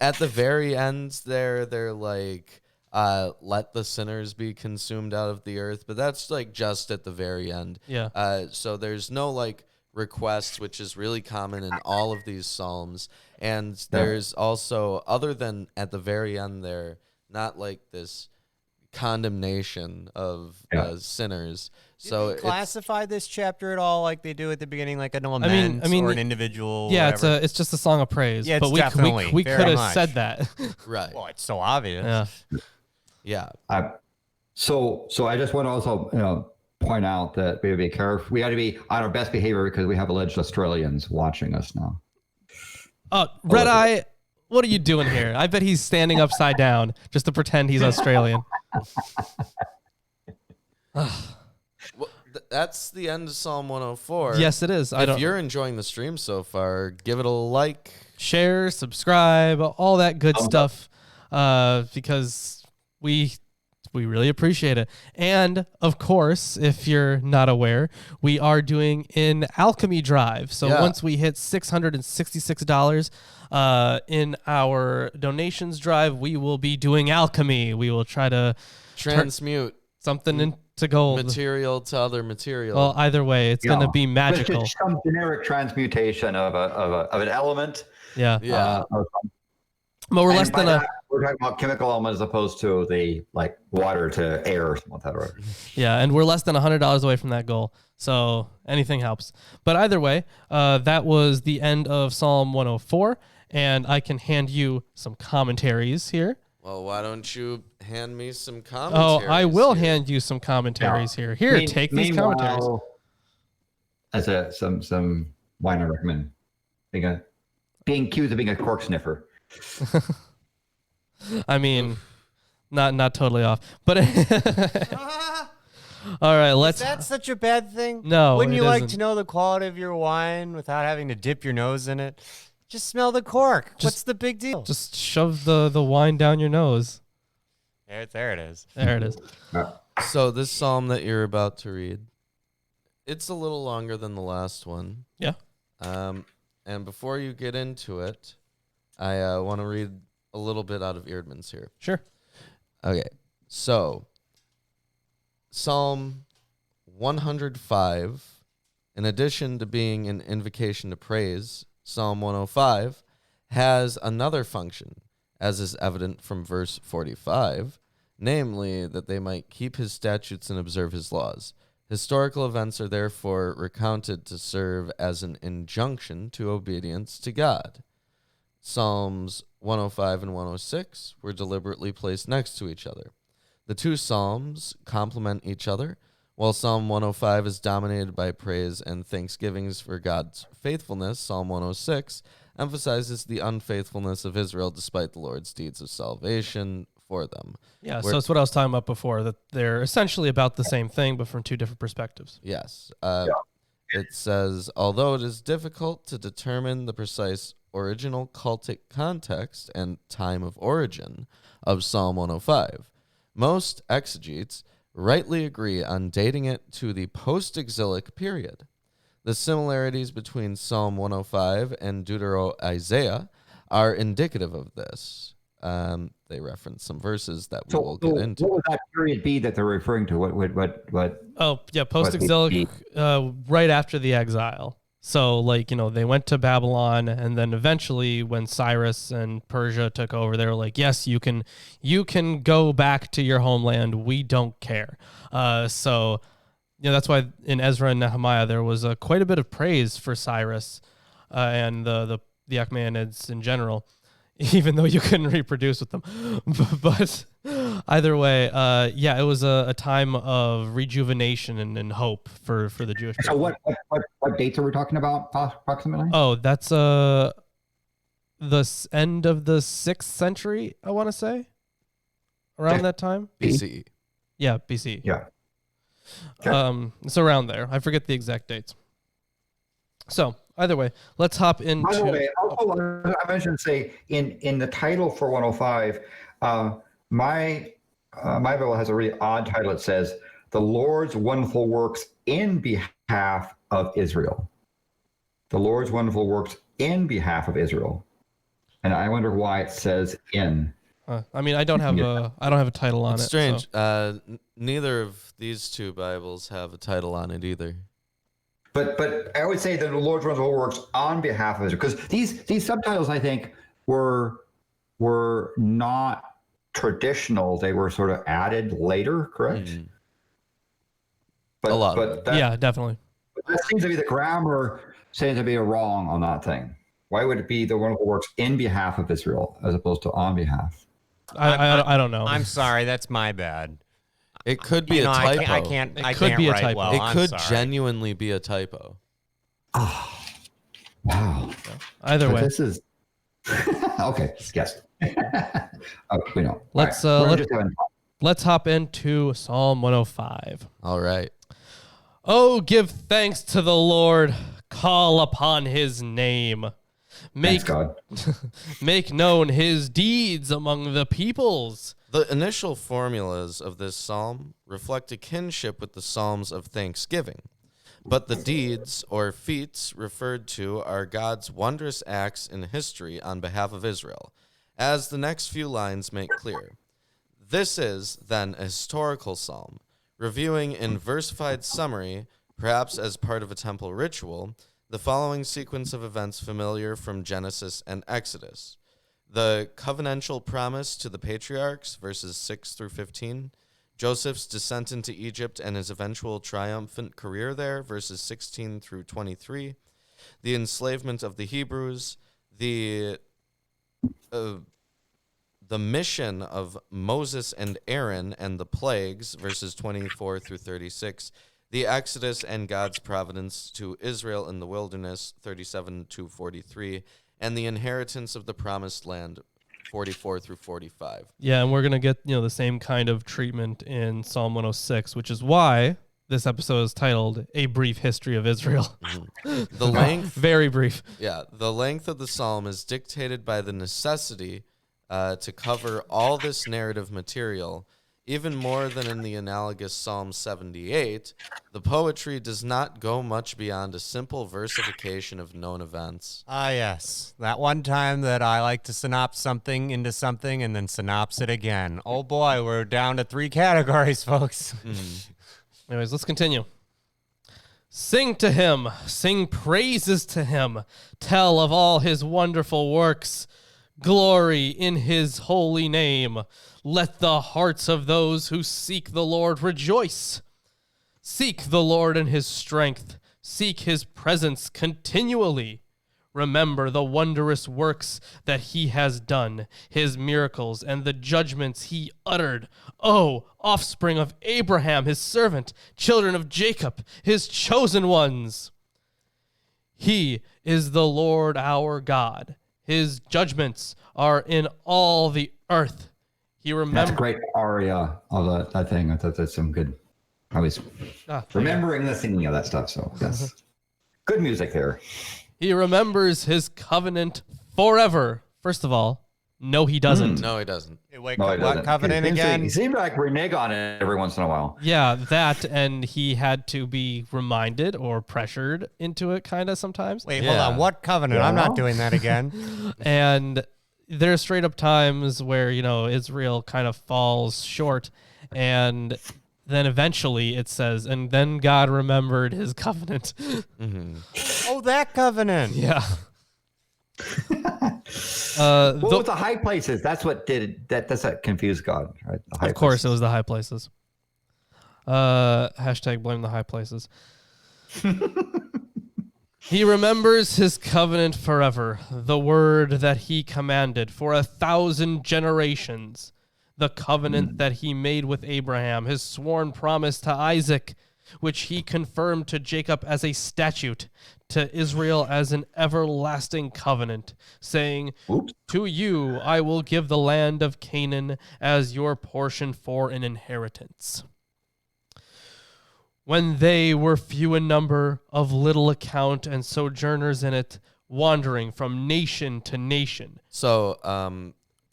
S3: At the very end there, they're like, let the sinners be consumed out of the earth. But that's like just at the very end.
S1: Yeah.
S3: So there's no like request, which is really common in all of these Psalms. And there's also, other than at the very end there, not like this condemnation of sinners. So
S2: Did they classify this chapter at all, like they do at the beginning, like an lament
S1: I mean,
S2: or an individual?
S1: Yeah,
S2: whatever?
S1: it's just a song of praise.
S2: Yeah,
S1: but
S2: it's
S1: we
S2: definitely,
S1: we
S2: very
S1: could have
S2: much.
S1: said that.
S3: right.
S2: Well, it's so obvious.
S1: Yeah.
S4: So I just want to also point out that we have to be careful. We got to be on our best behavior because we have alleged Australians watching us now.
S1: Red Eye, what are you doing here? I bet he's standing upside down just to pretend he's Australian.
S3: Well, that's the end of Psalm 104.
S1: Yes, it is.
S3: If you're enjoying the stream so far, give it a like.
S1: Share, subscribe, all that good stuff, because we really appreciate it. And of course, if you're not aware, we are doing an alchemy drive. So once we hit $666 in our donations drive, we will be doing alchemy. We will try to
S3: Transmute
S1: something into gold.
S3: material to other material.
S1: Well, either way, it's going to be magical.
S4: Just some generic transmutation of an element.
S1: Yeah. But
S4: We're talking about chemical elements as opposed to the like water to air or something like that. Right?
S1: Yeah, and we're less than $100 away from that goal. So anything helps. But either way, that was the end of Psalm 104, and I can hand you some commentaries here.
S3: Well, why don't you hand me some
S1: Oh,
S3: commentaries?
S1: I will
S3: here?
S1: hand you some commentaries here. Here, take these commentaries.
S4: As some wine I recommend. Being accused of being a cork sniffer.
S1: I mean, not totally off, but all right, let's.
S2: Is that such a bad thing?
S1: No,
S2: Wouldn't you
S1: it
S2: like
S1: isn't.
S2: to know the quality of your wine without having to dip your nose in it? Just smell the cork. What's the big deal?
S1: Just shove the wine down your nose.
S2: There it is.
S1: There it is.
S3: So this psalm that you're about to read, it's a little longer than the last one.
S1: Yeah.
S3: And before you get into it, I want to read a little bit out of Eerdmans here.
S1: Sure.
S3: Okay. So Psalm 105, in addition to being an invocation to praise, Psalm 105 has another function, as is evident from verse 45, namely that they might keep his statutes and observe his laws. Historical events are therefore recounted to serve as an injunction to obedience to God. Psalms 105 and 106 were deliberately placed next to each other. The two psalms complement each other. While Psalm 105 is dominated by praise and thanksgivings for God's faithfulness, Psalm 106 emphasizes the unfaithfulness of Israel despite the Lord's deeds of salvation for them.
S1: Yeah, so that's what I was talking about before, that they're essentially about the same thing, but from two different perspectives.
S3: Yes. It says, although it is difficult to determine the precise original cultic context and time of origin of Psalm 105, most exegetes rightly agree on dating it to the post-exilic period. The similarities between Psalm 105 and Deutero-Isaiah are indicative of this. They reference some verses that we will get into.
S4: What would that period be that they're referring to? What?
S1: Oh, yeah, post-exilic, right after the exile. So, they went to Babylon, and then eventually when Cyrus and Persia took over, they were like, yes, you can go back to your homeland. We don't care. So, that's why in Ezra and Nehemiah, there was quite a bit of praise for Cyrus and the Achaemenids in general, even though you couldn't reproduce with them. But either way, it was a time of rejuvenation and hope for the Jewish people.
S4: So what dates are we talking about approximately?
S1: Oh, that's the end of the 6th century, I want to say. Around that time?
S3: BCE.
S1: Yeah, BC.
S4: Yeah. Okay.
S1: It's around there. I forget the exact dates. So, either way, let's hop into...
S4: By the way, also, I mentioned to say, in the title for 105, my Bible has a really odd title. It says, The Lord's Wonderful Works in Behalf of Israel. The Lord's Wonderful Works in behalf of Israel. And I wonder why it says in.
S1: I don't have a title on
S3: it's
S1: it.
S3: Strange.
S1: So.
S3: Neither of these two Bibles have a title on it either.
S4: But I would say that the Lord's Wonderful Works on behalf of Israel, because these subtitles, I think, were not traditional. They were sort of added later, correct?
S3: Mm.
S4: But,
S3: a lot.
S1: Yeah, definitely.
S4: That seems to be the grammar seems to be wrong on that thing. Why would it be the Wonderful Works in behalf of Israel as opposed to on behalf?
S1: I don't know.
S2: I'm sorry, that's my bad.
S3: It could be a typo.
S2: I can't
S1: be a
S2: write
S1: typo.
S2: well.
S3: It
S2: I'm
S3: could
S2: sorry.
S3: genuinely be a typo.
S4: Oh, wow.
S1: Either
S4: But
S1: way,
S4: this is okay. Yes. We know.
S1: Let's
S4: All right. We're just having fun.
S1: let's hop into Psalm 105.
S3: All right.
S1: Oh, give thanks to the Lord. Call upon his name.
S4: Thanks, God.
S1: Make known his deeds among the peoples.
S3: The initial formulas of this psalm reflect a kinship with the psalms of thanksgiving, but the deeds or feats referred to are God's wondrous acts in history on behalf of Israel, as the next few lines make clear. This is, then, a historical psalm, reviewing in versified summary, perhaps as part of a temple ritual, the following sequence of events familiar from Genesis and Exodus. The covenantal promise to the patriarchs, verses 6 through 15. Joseph's descent into Egypt and his eventual triumphant career there, verses 16 through 23. The enslavement of the Hebrews. The mission of Moses and Aaron and the plagues, verses 24 through 36. The Exodus and God's providence to Israel in the wilderness, 37 to 43. And the inheritance of the promised land, 44 through 45.
S1: Yeah, and we're going to get, the same kind of treatment in Psalm 106, which is why this episode is titled A Brief History of Israel.
S3: Mm-hmm. The length,
S1: very brief.
S3: Yeah, the length of the psalm is dictated by the necessity to cover all this narrative material. Even more than in the analogous Psalm 78, the poetry does not go much beyond a simple versification of known events.
S2: Ah, yes. That one time that I like to synopse something into something and then synopse it again. Oh boy, we're down to 3 categories, folks.
S1: Anyways, let's continue. Sing to him, sing praises to him, tell of all his wonderful works, glory in his holy name. Let the hearts of those who seek the Lord rejoice. Seek the Lord in his strength. Seek his presence continually. Remember the wondrous works that he has done, his miracles, and the judgments he uttered. O offspring of Abraham, his servant, children of Jacob, his chosen ones. He is the Lord our God. His judgments are in all the earth. He
S4: That's a great aria of that thing. I thought that's some good. I was remembering the singing of that stuff. So that's good music there.
S1: He remembers his covenant forever. First of all, no, he doesn't.
S3: No, he doesn't.
S2: Hey, wait,
S4: No, he
S2: what
S4: doesn't.
S2: covenant again?
S4: He seemed like renege on it every once in a while.
S1: Yeah, that, and he had to be reminded or pressured into it kind of sometimes.
S2: Wait, hold on. What covenant? I'm not doing that again.
S1: And there's straight up times where, Israel kind of falls short, and then eventually it says, and then God remembered his covenant.
S2: Oh, that covenant.
S1: Yeah.
S4: What was the high places? That's what did that. That's what confused God, right? The high
S1: Of course,
S4: places.
S1: it was the high places. Hashtag blame the high places. He remembers his covenant forever, the word that he commanded for 1,000 generations, the covenant that he made with Abraham, his sworn promise to Isaac, which he confirmed to Jacob as a statute, to Israel as an everlasting covenant, saying, To you I will give the land of Canaan as your portion for an inheritance. When they were few in number, of little account, and sojourners in it, wandering from nation to nation.
S3: So,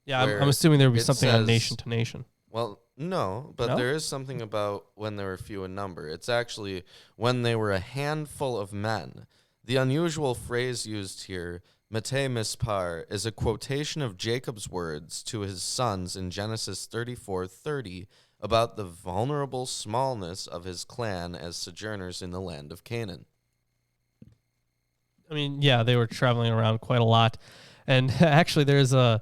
S1: Yeah, I'm assuming there would be
S3: it
S1: something on
S3: says-
S1: nation to nation.
S3: well, no, but
S1: No?
S3: there is something about when they were few in number. It's actually when they were a handful of men. The unusual phrase used here, mete mispar, is a quotation of Jacob's words to his sons in Genesis 34:30 about the vulnerable smallness of his clan as sojourners in the land of Canaan.
S1: I mean, yeah, they were traveling around quite a lot. And actually, there's a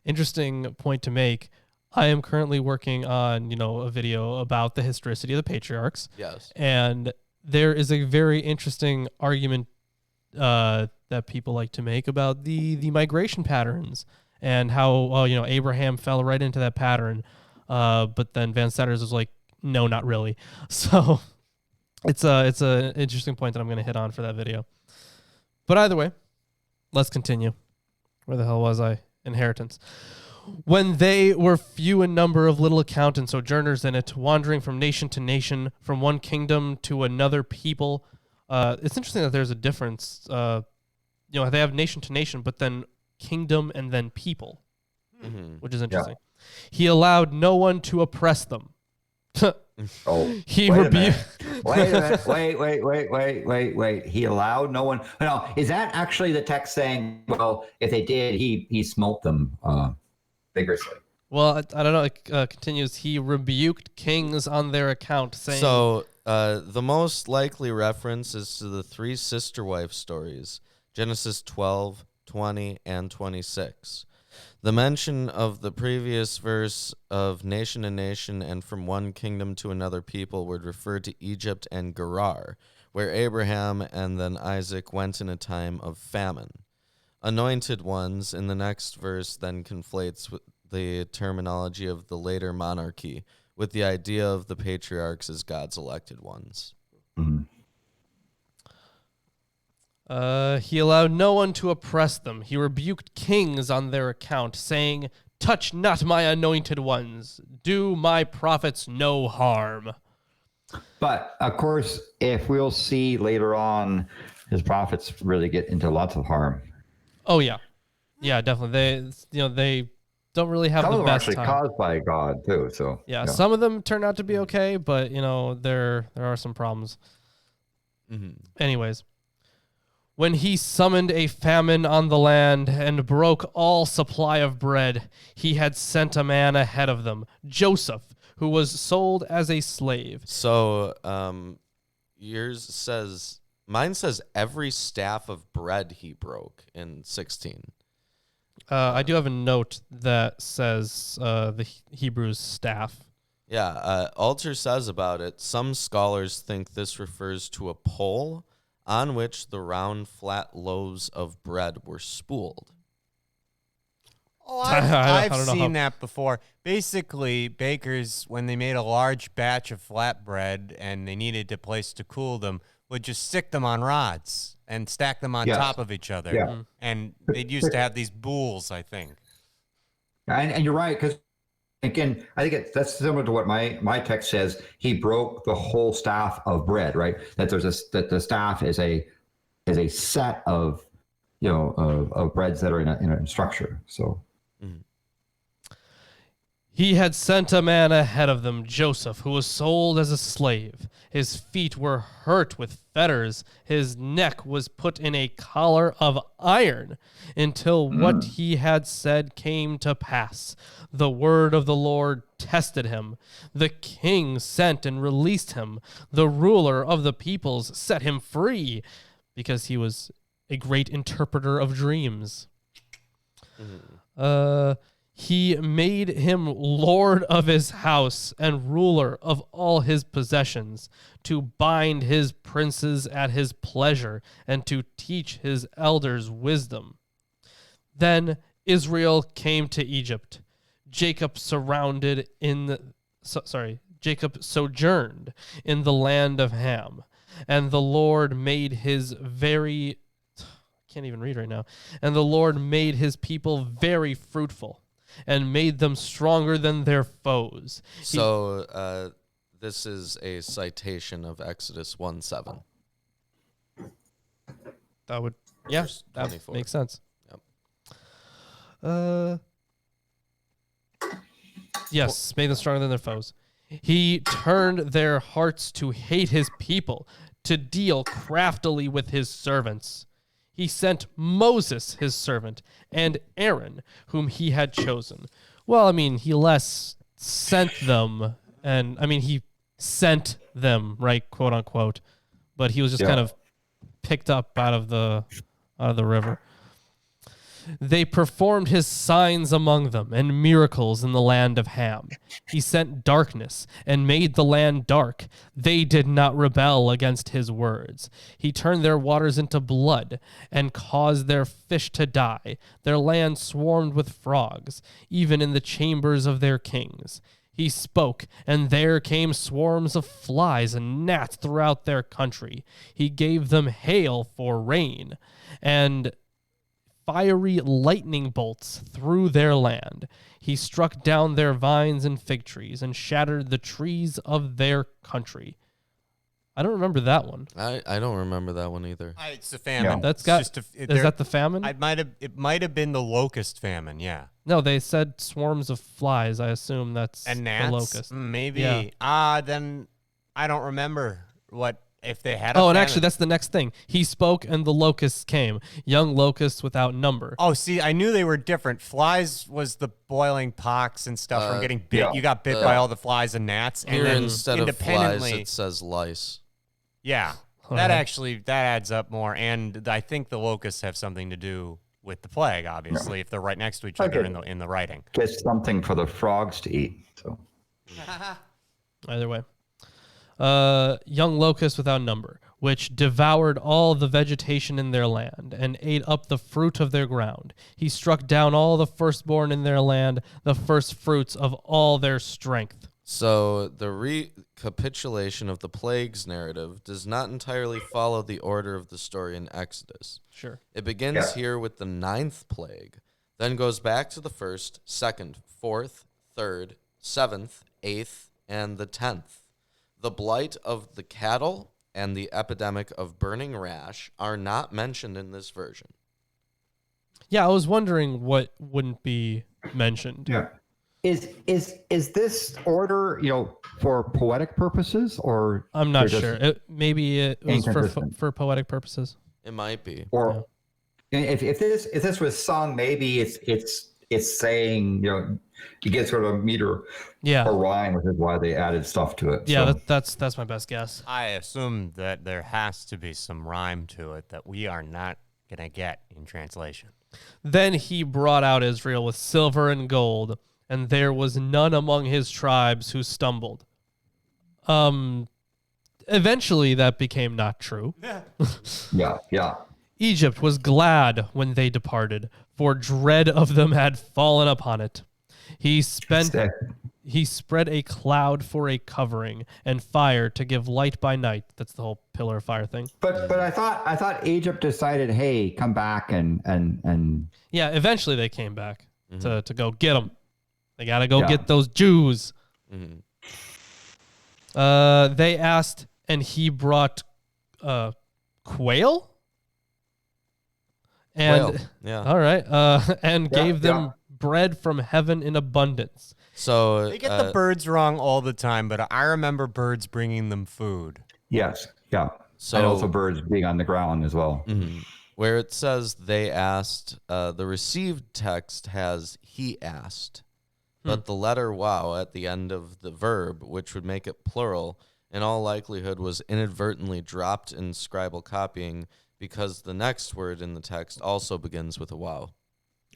S1: interesting point to make. I am currently working on, a video about the historicity of the patriarchs.
S3: Yes.
S1: And there is a very interesting argument that people like to make about the migration patterns and how, Abraham fell right into that pattern. But then Van Setters was like, no, not really. So it's a interesting point that I'm going to hit on for that video. But either way, let's continue. Where the hell was I? Inheritance. When they were few in number, of little account, and sojourners in it, wandering from nation to nation, from one kingdom to another people. It's interesting that there's a difference. They have nation to nation, but then kingdom and then people, which is interesting. He allowed no one to oppress them. He rebuked.
S4: Wait a minute. Wait. He allowed no one. No, is that actually the text saying, well, if they did, he smote them vigorously?
S1: Well, I don't know. It continues. He rebuked kings on their account, saying.
S3: So the most likely reference is to the three sister wife stories, Genesis 12, 20, and 26. The mention of the previous verse of nation to nation and from one kingdom to another people would refer to Egypt and Gerar, where Abraham and then Isaac went in a time of famine. Anointed ones in the next verse then conflates with the terminology of the later monarchy with the idea of the patriarchs as God's elected ones.
S4: Mm-hmm.
S1: He allowed no one to oppress them. He rebuked kings on their account, saying, Touch not my anointed ones. Do my prophets no harm.
S4: But of course, if we'll see later on, his prophets really get into lots of harm.
S1: Oh, yeah. Yeah, definitely. They don't really have
S4: Some
S1: the
S4: of them are
S1: best
S4: actually
S1: time.
S4: caused by God too. So
S1: Yeah, some of them turn out to be okay, but, there are some problems. Anyways. When he summoned a famine on the land and broke all supply of bread, he had sent a man ahead of them, Joseph, who was sold as a slave.
S3: So mine says every staff of bread he broke in 16.
S1: I do have a note that says the Hebrews staff.
S3: Yeah, Alter says about it, some scholars think this refers to a pole on which the round, flat loaves of bread were spooled.
S2: Oh,
S1: I
S2: I've
S1: don't know
S2: seen
S1: how-
S2: that before. Basically, bakers, when they made a large batch of flatbread and they needed a place to cool them, would just stick them on rods and stack them on
S4: Yes.
S2: top of each other.
S4: Yeah.
S2: And they'd used to have these bools, I think.
S4: And you're right, because again, I think that's similar to what my text says. He broke the whole staff of bread, right? That that the staff is a set of of breads that are in a structure. So
S1: He had sent a man ahead of them, Joseph, who was sold as a slave. His feet were hurt with fetters. His neck was put in a collar of iron until what he had said came to pass. The word of the Lord tested him. The king sent and released him. The ruler of the peoples set him free because he was a great interpreter of dreams. He made him lord of his house and ruler of all his possessions, to bind his princes at his pleasure and to teach his elders wisdom. Then Israel came to Egypt. Jacob sojourned in the land of Ham, and the Lord made his can't even read right now. And the Lord made his people very fruitful and made them stronger than their foes.
S3: So this is a citation of Exodus 1:7.
S1: That would,
S3: Verse
S1: that
S3: 24.
S1: makes sense.
S3: Yep.
S1: Yes, made them stronger than their foes. He turned their hearts to hate his people, to deal craftily with his servants. He sent Moses, his servant, and Aaron, whom he had chosen. Well, I mean, he less sent them, and I mean, he sent them, right, quote unquote, but he was just kind of picked up out of the river. They performed his signs among them and miracles in the land of Ham. He sent darkness and made the land dark. They did not rebel against his words. He turned their waters into blood and caused their fish to die. Their land swarmed with frogs, even in the chambers of their kings. He spoke, and there came swarms of flies and gnats throughout their country. He gave them hail for rain, and fiery lightning bolts through their land. He struck down their vines and fig trees and shattered the trees of their country. I don't remember that one.
S3: I don't remember that one either.
S2: It's the famine.
S1: That's
S2: It's
S1: got.
S2: just
S1: Is that the famine?
S2: It might have been the locust famine, yeah.
S1: No, they said swarms of flies. I assume that's
S2: And gnats?
S1: the locust.
S2: Maybe.
S1: Yeah.
S2: Then I don't remember if they had
S1: Oh,
S2: famine.
S1: and actually, that's the next thing. He spoke, and the locusts came, young locusts without number.
S2: Oh, see, I knew they were different. Flies was the boiling pox and stuff from getting bit.
S4: yeah.
S2: You got bit by all the flies and gnats.
S3: Here,
S2: And then
S3: instead of flies,
S2: independently,
S3: it says lice.
S2: yeah,
S1: Alright.
S2: that adds up more. And I think the locusts have something to do with the plague, obviously, if they're right next to each other
S4: Okay.
S2: in the writing.
S4: just something for the frogs to eat. So
S1: Either way. Young locusts without number, which devoured all the vegetation in their land and ate up the fruit of their ground. He struck down all the firstborn in their land, the first fruits of all their strength.
S3: So the recapitulation of the plagues narrative does not entirely follow the order of the story in Exodus.
S1: Sure.
S3: It begins here with the 9th plague, then goes back to the 1st, 2nd, 4th, 3rd, 7th, 8th, and the 10th. The blight of the cattle and the epidemic of burning rash are not mentioned in this version.
S1: Yeah, I was wondering what wouldn't be mentioned.
S4: yeah, is this order for poetic purposes or
S1: I'm not
S4: they're
S1: sure.
S4: just-
S1: Maybe it was
S4: Inconsistent.
S1: for poetic purposes.
S3: It might be.
S4: Or if this was sung, maybe it's saying you get sort of meter
S1: Yeah.
S4: or rhyme, which is why they added stuff to it.
S1: Yeah,
S4: So,
S1: that's my best guess.
S2: I assume that there has to be some rhyme to it that we are not going to get in translation.
S1: Then he brought out Israel with silver and gold and there was none among his tribes who stumbled. Eventually that became not true.
S4: Yeah.
S1: Egypt was glad when they departed, for dread of them had fallen upon it. He spread a cloud for a covering, and fire to give light by night. That's the whole pillar of fire thing.
S4: But I thought Egypt decided, hey, come back and
S1: Yeah, eventually they came back to go get them. They got to go get those Jews. They asked, and he brought quail? And all right, and gave them bread from heaven in abundance.
S3: So
S2: They get the birds wrong all the time, but I remember birds bringing them food.
S4: yes, yeah.
S3: So
S4: And also birds being on the ground as well.
S3: where it says they asked, the received text has he asked, but the letter wow at the end of the verb, which would make it plural, in all likelihood was inadvertently dropped in scribal copying because the next word in the text also begins with a wow.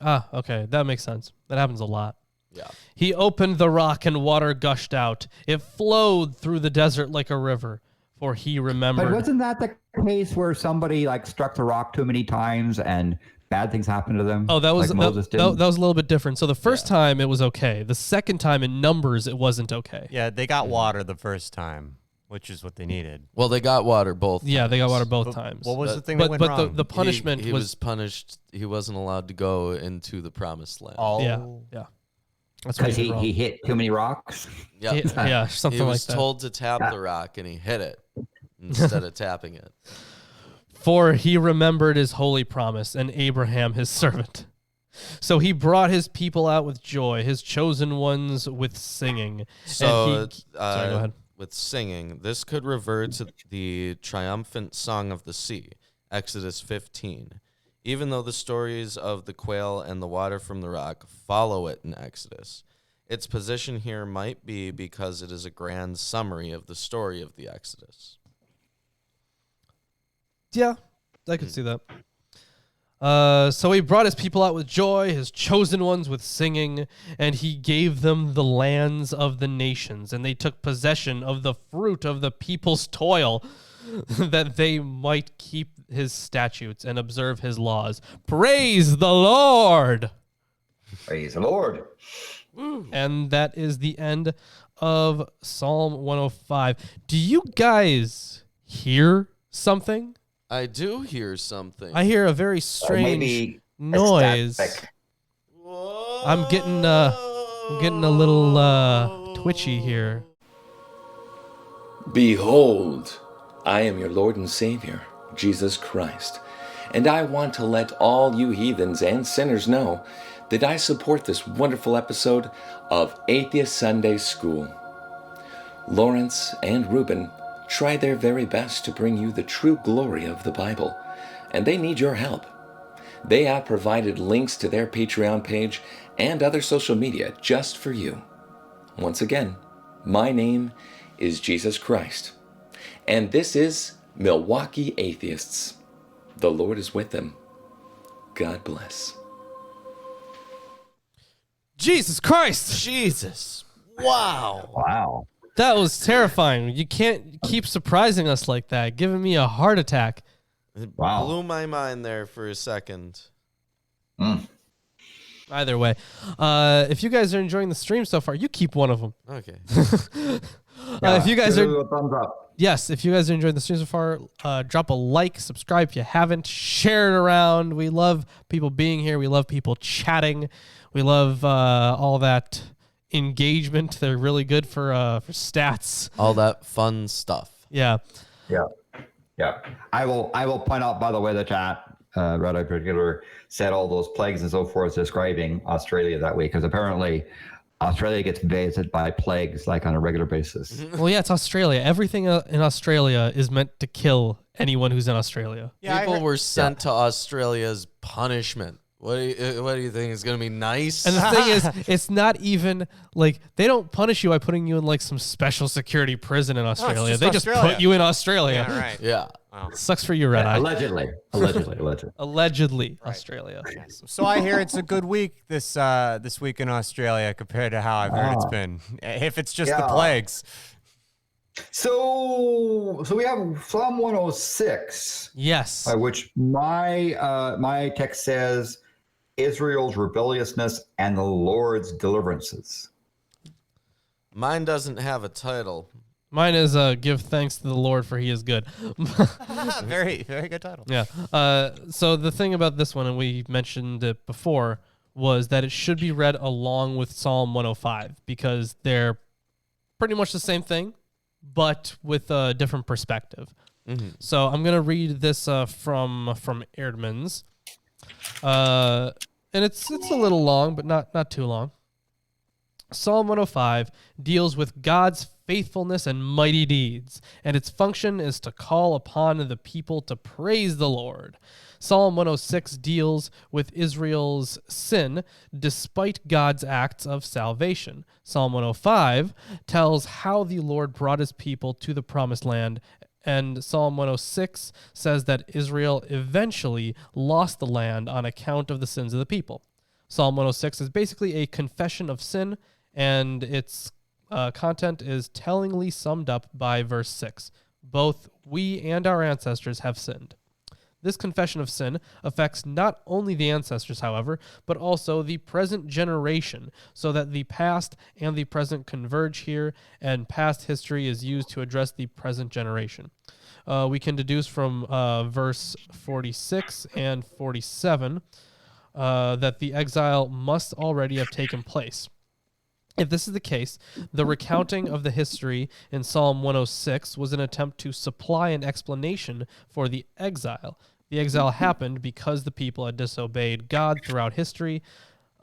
S1: Ah, okay, that makes sense. That happens a lot.
S3: Yeah.
S1: He opened the rock and water gushed out. It flowed through the desert like a river, for he remembered.
S4: But wasn't that the case where somebody like struck the rock too many times and bad things happened to them?
S1: Oh, that was
S4: like Moses did?
S1: that was a little bit different. So the first time it was okay. The second time in Numbers it wasn't okay.
S2: Yeah, they got water the first time, which is what they needed.
S3: Well, they got water both
S1: Yeah,
S3: times.
S1: they got water both times.
S2: What was the thing
S1: but
S2: that went
S1: but
S2: wrong?
S1: the punishment
S3: he was punished. He wasn't allowed to go into the promised land.
S2: Oh.
S1: yeah. That's what
S4: Because
S1: he did wrong.
S4: he hit too many rocks.
S3: Yep.
S1: Yeah, something
S3: He
S1: like
S3: was
S1: that.
S3: told to tap the rock, and he hit it instead of tapping it.
S1: For he remembered his holy promise and Abraham his servant. So he brought his people out with joy, his chosen ones with singing.
S3: So,
S1: Sorry, go ahead.
S3: with singing, this could revert to the triumphant song of the sea, Exodus 15. Even though the stories of the quail and the water from the rock follow it in Exodus, its position here might be because it is a grand summary of the story of the Exodus.
S1: Yeah, I could see that. So he brought his people out with joy, his chosen ones with singing, and he gave them the lands of the nations, and they took possession of the fruit of the people's toil, that they might keep his statutes and observe his laws. Praise the Lord!
S4: Praise the Lord.
S1: And that is the end of Psalm 105. Do you guys hear something?
S3: I do hear something.
S1: I hear a very strange
S4: Maybe
S1: noise.
S4: ecstatic.
S1: I'm getting a little twitchy here.
S5: Behold, I am your Lord and Savior, Jesus Christ, and I want to let all you heathens and sinners know that I support this wonderful episode of Atheist Sunday School. Lawrence and Reuben try their very best to bring you the true glory of the Bible, and they need your help. They have provided links to their Patreon page and other social media just for you. Once again, my name is Jesus Christ, and this is Milwaukee Atheists. The Lord is with them. God bless.
S1: Jesus Christ!
S3: Jesus. Wow.
S4: Wow.
S1: That was terrifying. You can't keep surprising us like that, giving me a heart attack.
S3: It
S4: Wow.
S3: blew my mind there for a second.
S1: Either way, if you guys are enjoying the stream so far, you keep one of them.
S3: Okay.
S1: If you guys
S4: Give
S1: are
S4: it a thumbs up.
S1: Yes, if you guys are enjoying the stream so far, drop a like, subscribe if you haven't, share it around. We love people being here. We love people chatting. We love all that engagement. They're really good for stats.
S3: All that fun stuff.
S1: Yeah.
S4: Yeah. I will point out, by the way, the chat, Red Eye particular, said all those plagues and so forth describing Australia that way, because apparently Australia gets visited by plagues like on a regular basis.
S1: Well, yeah, it's Australia. Everything in Australia is meant to kill anyone who's in Australia.
S2: Yeah,
S3: People were sent to Australia as punishment. What do you think is going to be nice?
S1: And the thing is, it's not even like they don't punish you by putting you in like some special security prison in Australia.
S2: just
S1: They just
S2: Australia.
S1: put you in Australia.
S2: Yeah, right.
S3: yeah.
S2: Wow.
S1: Sucks for you, Red Eye.
S4: Allegedly.
S1: Allegedly, Australia.
S2: Yes. So I hear it's a good week this week in Australia compared to how I've heard it's been. If it's just the plagues.
S4: So we have Psalm 106.
S1: Yes.
S4: Which my text says Israel's rebelliousness and the Lord's deliverances.
S3: Mine doesn't have a title.
S1: Mine is give thanks to the Lord for he is good.
S2: Very, very good title.
S1: Yeah. So the thing about this one, and we mentioned it before, was that it should be read along with Psalm 105 because they're pretty much the same thing, but with a different perspective.
S3: Mm-hmm.
S1: So I'm gonna read this from Erdman's, and it's a little long, but not too long. Psalm 105 deals with God's faithfulness and mighty deeds, and its function is to call upon the people to praise the Lord. Psalm 106 deals with Israel's sin despite God's acts of salvation. Psalm 105 tells how the Lord brought his people to the promised land, and Psalm 106 says that Israel eventually lost the land on account of the sins of the people. Psalm 106 is basically a confession of sin, and its content is tellingly summed up by verse 6. Both we and our ancestors have sinned. This confession of sin affects not only the ancestors, however, but also the present generation, so that the past and the present converge here, and past history is used to address the present generation. We can deduce from verse 46 and 47 that the exile must already have taken place. If this is the case, the recounting of the history in Psalm 106 was an attempt to supply an explanation for the exile. The exile happened because the people had disobeyed God throughout history.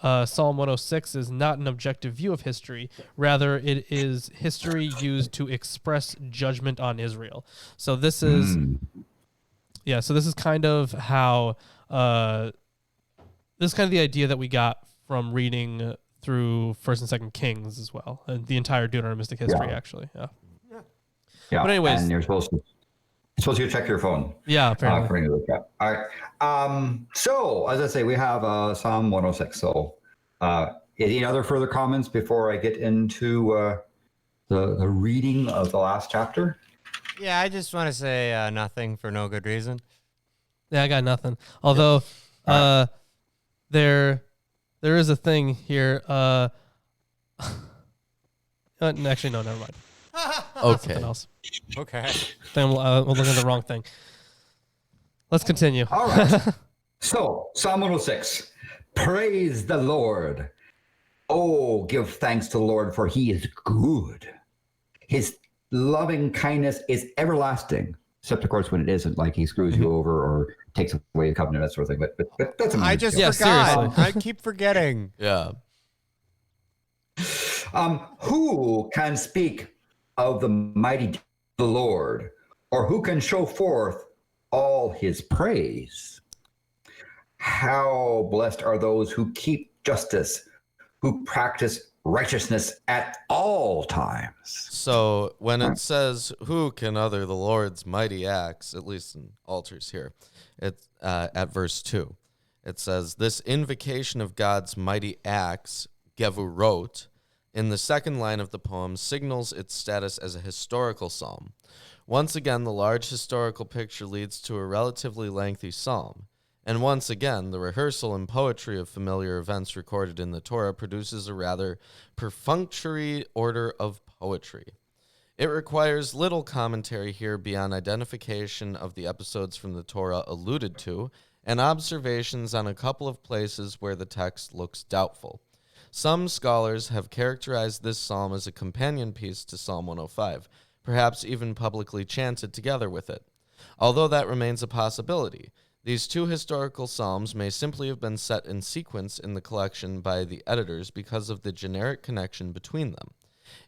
S1: Psalm 106 is not an objective view of history. Rather, it is history used to express judgment on Israel. So this is, so this is kind of how, this is kind of the idea that we got from reading through First and Second Kings as well, and the entire Deuteronomistic history, actually. Yeah. But anyways,
S4: and you're supposed to check your phone.
S1: Yeah, apparently.
S4: All right. So as I say, we have Psalm 106. So, any other further comments before I get into the reading of the last chapter?
S2: Yeah, I just want to say nothing for no good reason.
S1: Yeah, I got nothing. Although, there is a thing here. Actually, no, never mind.
S3: Okay.
S1: Something else.
S2: Okay.
S1: I'm looking at the wrong thing. Let's continue.
S4: All right. So, Psalm 106. Praise the Lord. Oh, give thanks to the Lord, for he is good. His loving kindness is everlasting. Except, of course, when it isn't, like he screws you over or takes away a covenant, that sort of thing. But that's
S2: I just
S1: Yeah,
S2: forgot.
S1: seriously.
S2: I keep forgetting.
S3: Yeah.
S4: Who can speak of the mighty the Lord, or who can show forth all his praise? How blessed are those who keep justice, who practice righteousness at all times.
S3: So when it says, who can utter the Lord's mighty acts, at least in altars here, it's at verse 2, it says, this invocation of God's mighty acts, gevurot, in the second line of the poem signals its status as a historical psalm. Once again, the large historical picture leads to a relatively lengthy psalm. And once again, the rehearsal and poetry of familiar events recorded in the Torah produces a rather perfunctory order of poetry. It requires little commentary here beyond identification of the episodes from the Torah alluded to and observations on a couple of places where the text looks doubtful. Some scholars have characterized this psalm as a companion piece to Psalm 105, perhaps even publicly chanted together with it. Although that remains a possibility, these two historical psalms may simply have been set in sequence in the collection by the editors because of the generic connection between them.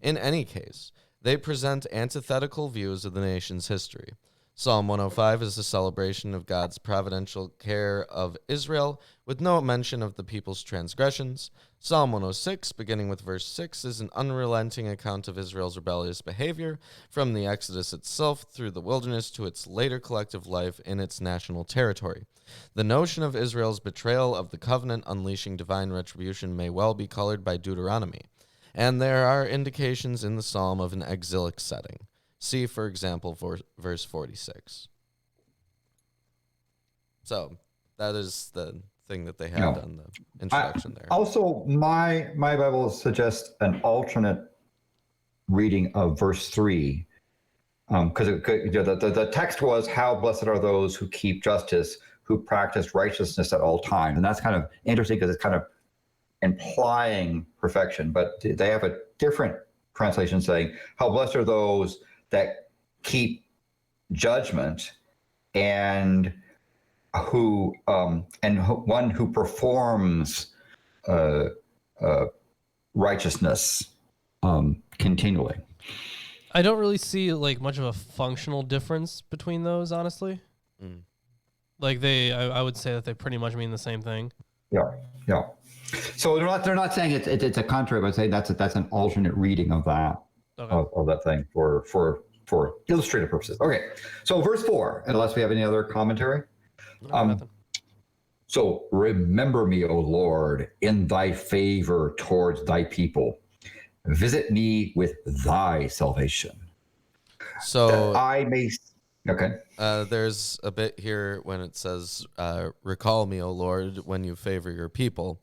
S3: In any case, they present antithetical views of the nation's history. Psalm 105 is a celebration of God's providential care of Israel, with no mention of the people's transgressions. Psalm 106, beginning with verse 6, is an unrelenting account of Israel's rebellious behavior, from the Exodus itself through the wilderness to its later collective life in its national territory. The notion of Israel's betrayal of the covenant unleashing divine retribution may well be colored by Deuteronomy, and there are indications in the psalm of an exilic setting. See, for example, verse 46. So that is the thing that they had on the introduction there.
S4: Also, my Bible suggests an alternate reading of verse 3. Because the text was, how blessed are those who keep justice, who practice righteousness at all times. And that's kind of interesting because it's kind of implying perfection. But they have a different translation saying, how blessed are those that keep judgment and one who performs righteousness continually.
S1: I don't really see like much of a functional difference between those, honestly. Like I would say that they pretty much mean the same thing.
S4: Yeah. So they're not saying it's a contrary, but saying that's an alternate reading of that. Okay. Of that thing for illustrative purposes. Okay, so verse 4, unless we have any other commentary. So remember me, O Lord, in thy favor towards thy people. Visit me with thy salvation.
S3: So
S4: that I may... Okay.
S3: There's a bit here when it says, recall me, O Lord, when you favor your people.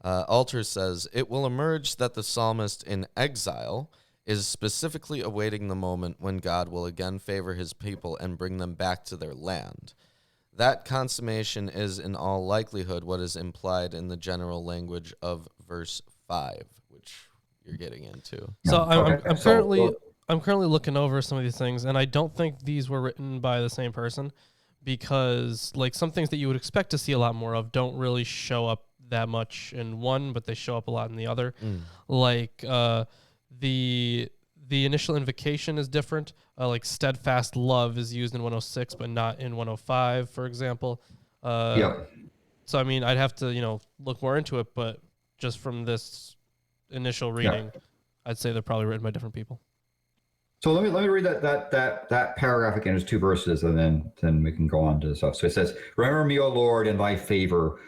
S3: Alter says, it will emerge that the psalmist in exile is specifically awaiting the moment when God will again favor his people and bring them back to their land. That consummation is in all likelihood what is implied in the general language of verse 5, which you're getting into.
S1: So I'm currently looking over some of these things, and I don't think these were written by the same person, because like some things that you would expect to see a lot more of don't really show up that much in one, but they show up a lot in the other. Like the initial invocation is different. Like steadfast love is used in 106, but not in 105, for example. So I mean, I'd have to look more into it, but just from this initial reading, I'd say they're probably written by different people.
S4: So let me read that paragraph again. There's 2 verses, and then we can go on to stuff. So it says, "Remember me, O Lord, in thy favor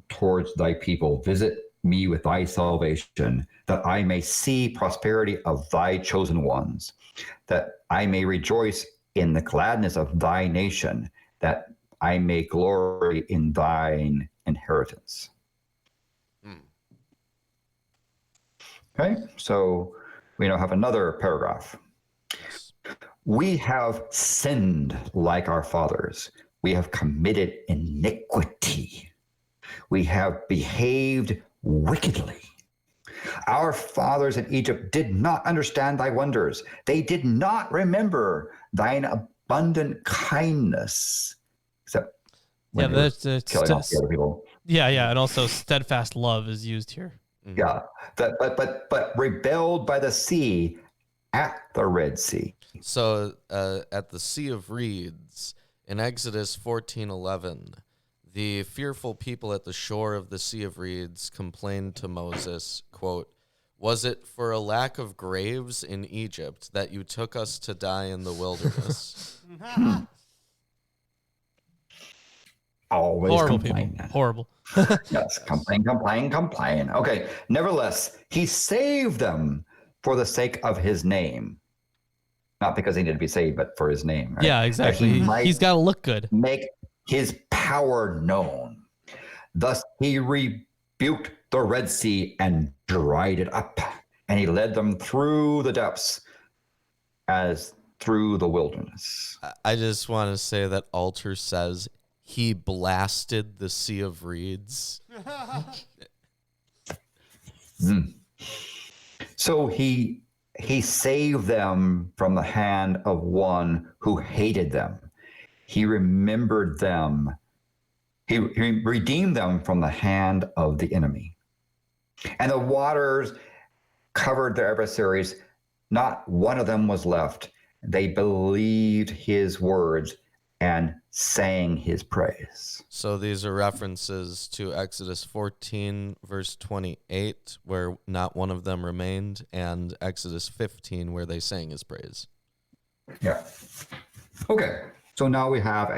S4: towards thy people. Visit me with thy salvation, that I may see prosperity of thy chosen ones, that I may rejoice in the gladness of thy nation, that I may glory in thine inheritance." Okay, so we now have another paragraph. "We have sinned like our fathers. We have committed iniquity. We have behaved wickedly. Our fathers in Egypt did not understand thy wonders. They did not remember thine abundant kindness." Except when
S1: that's
S4: killing off the other people.
S1: Yeah, and also steadfast love is used here.
S4: Yeah, but rebelled by the sea at the Red Sea.
S3: So at the Sea of Reeds, in Exodus 14:11, the fearful people at the shore of the Sea of Reeds complained to Moses, quote, "Was it for a lack of graves in Egypt that you took us to die in the wilderness?"
S4: Always
S1: horrible
S4: complain.
S1: People. Horrible.
S4: Yes, complain. Okay, nevertheless, he saved them for the sake of his name. Not because he needed to be saved, but for his name. Right?
S1: Yeah, exactly. He's got to look good.
S4: Make his power known. Thus he rebuked the Red Sea and dried it up, and he led them through the depths as through the wilderness.
S3: I just want to say that Alter says he blasted the Sea of Reeds.
S4: So he saved them from the hand of one who hated them. He remembered them. He redeemed them from the hand of the enemy. And the waters covered their adversaries. Not one of them was left. they believed his words and sang his praise.
S3: So these are references to Exodus 14, verse 28, where not one of them remained, and Exodus 15, where they sang his praise.
S4: Yeah. Okay. So now we have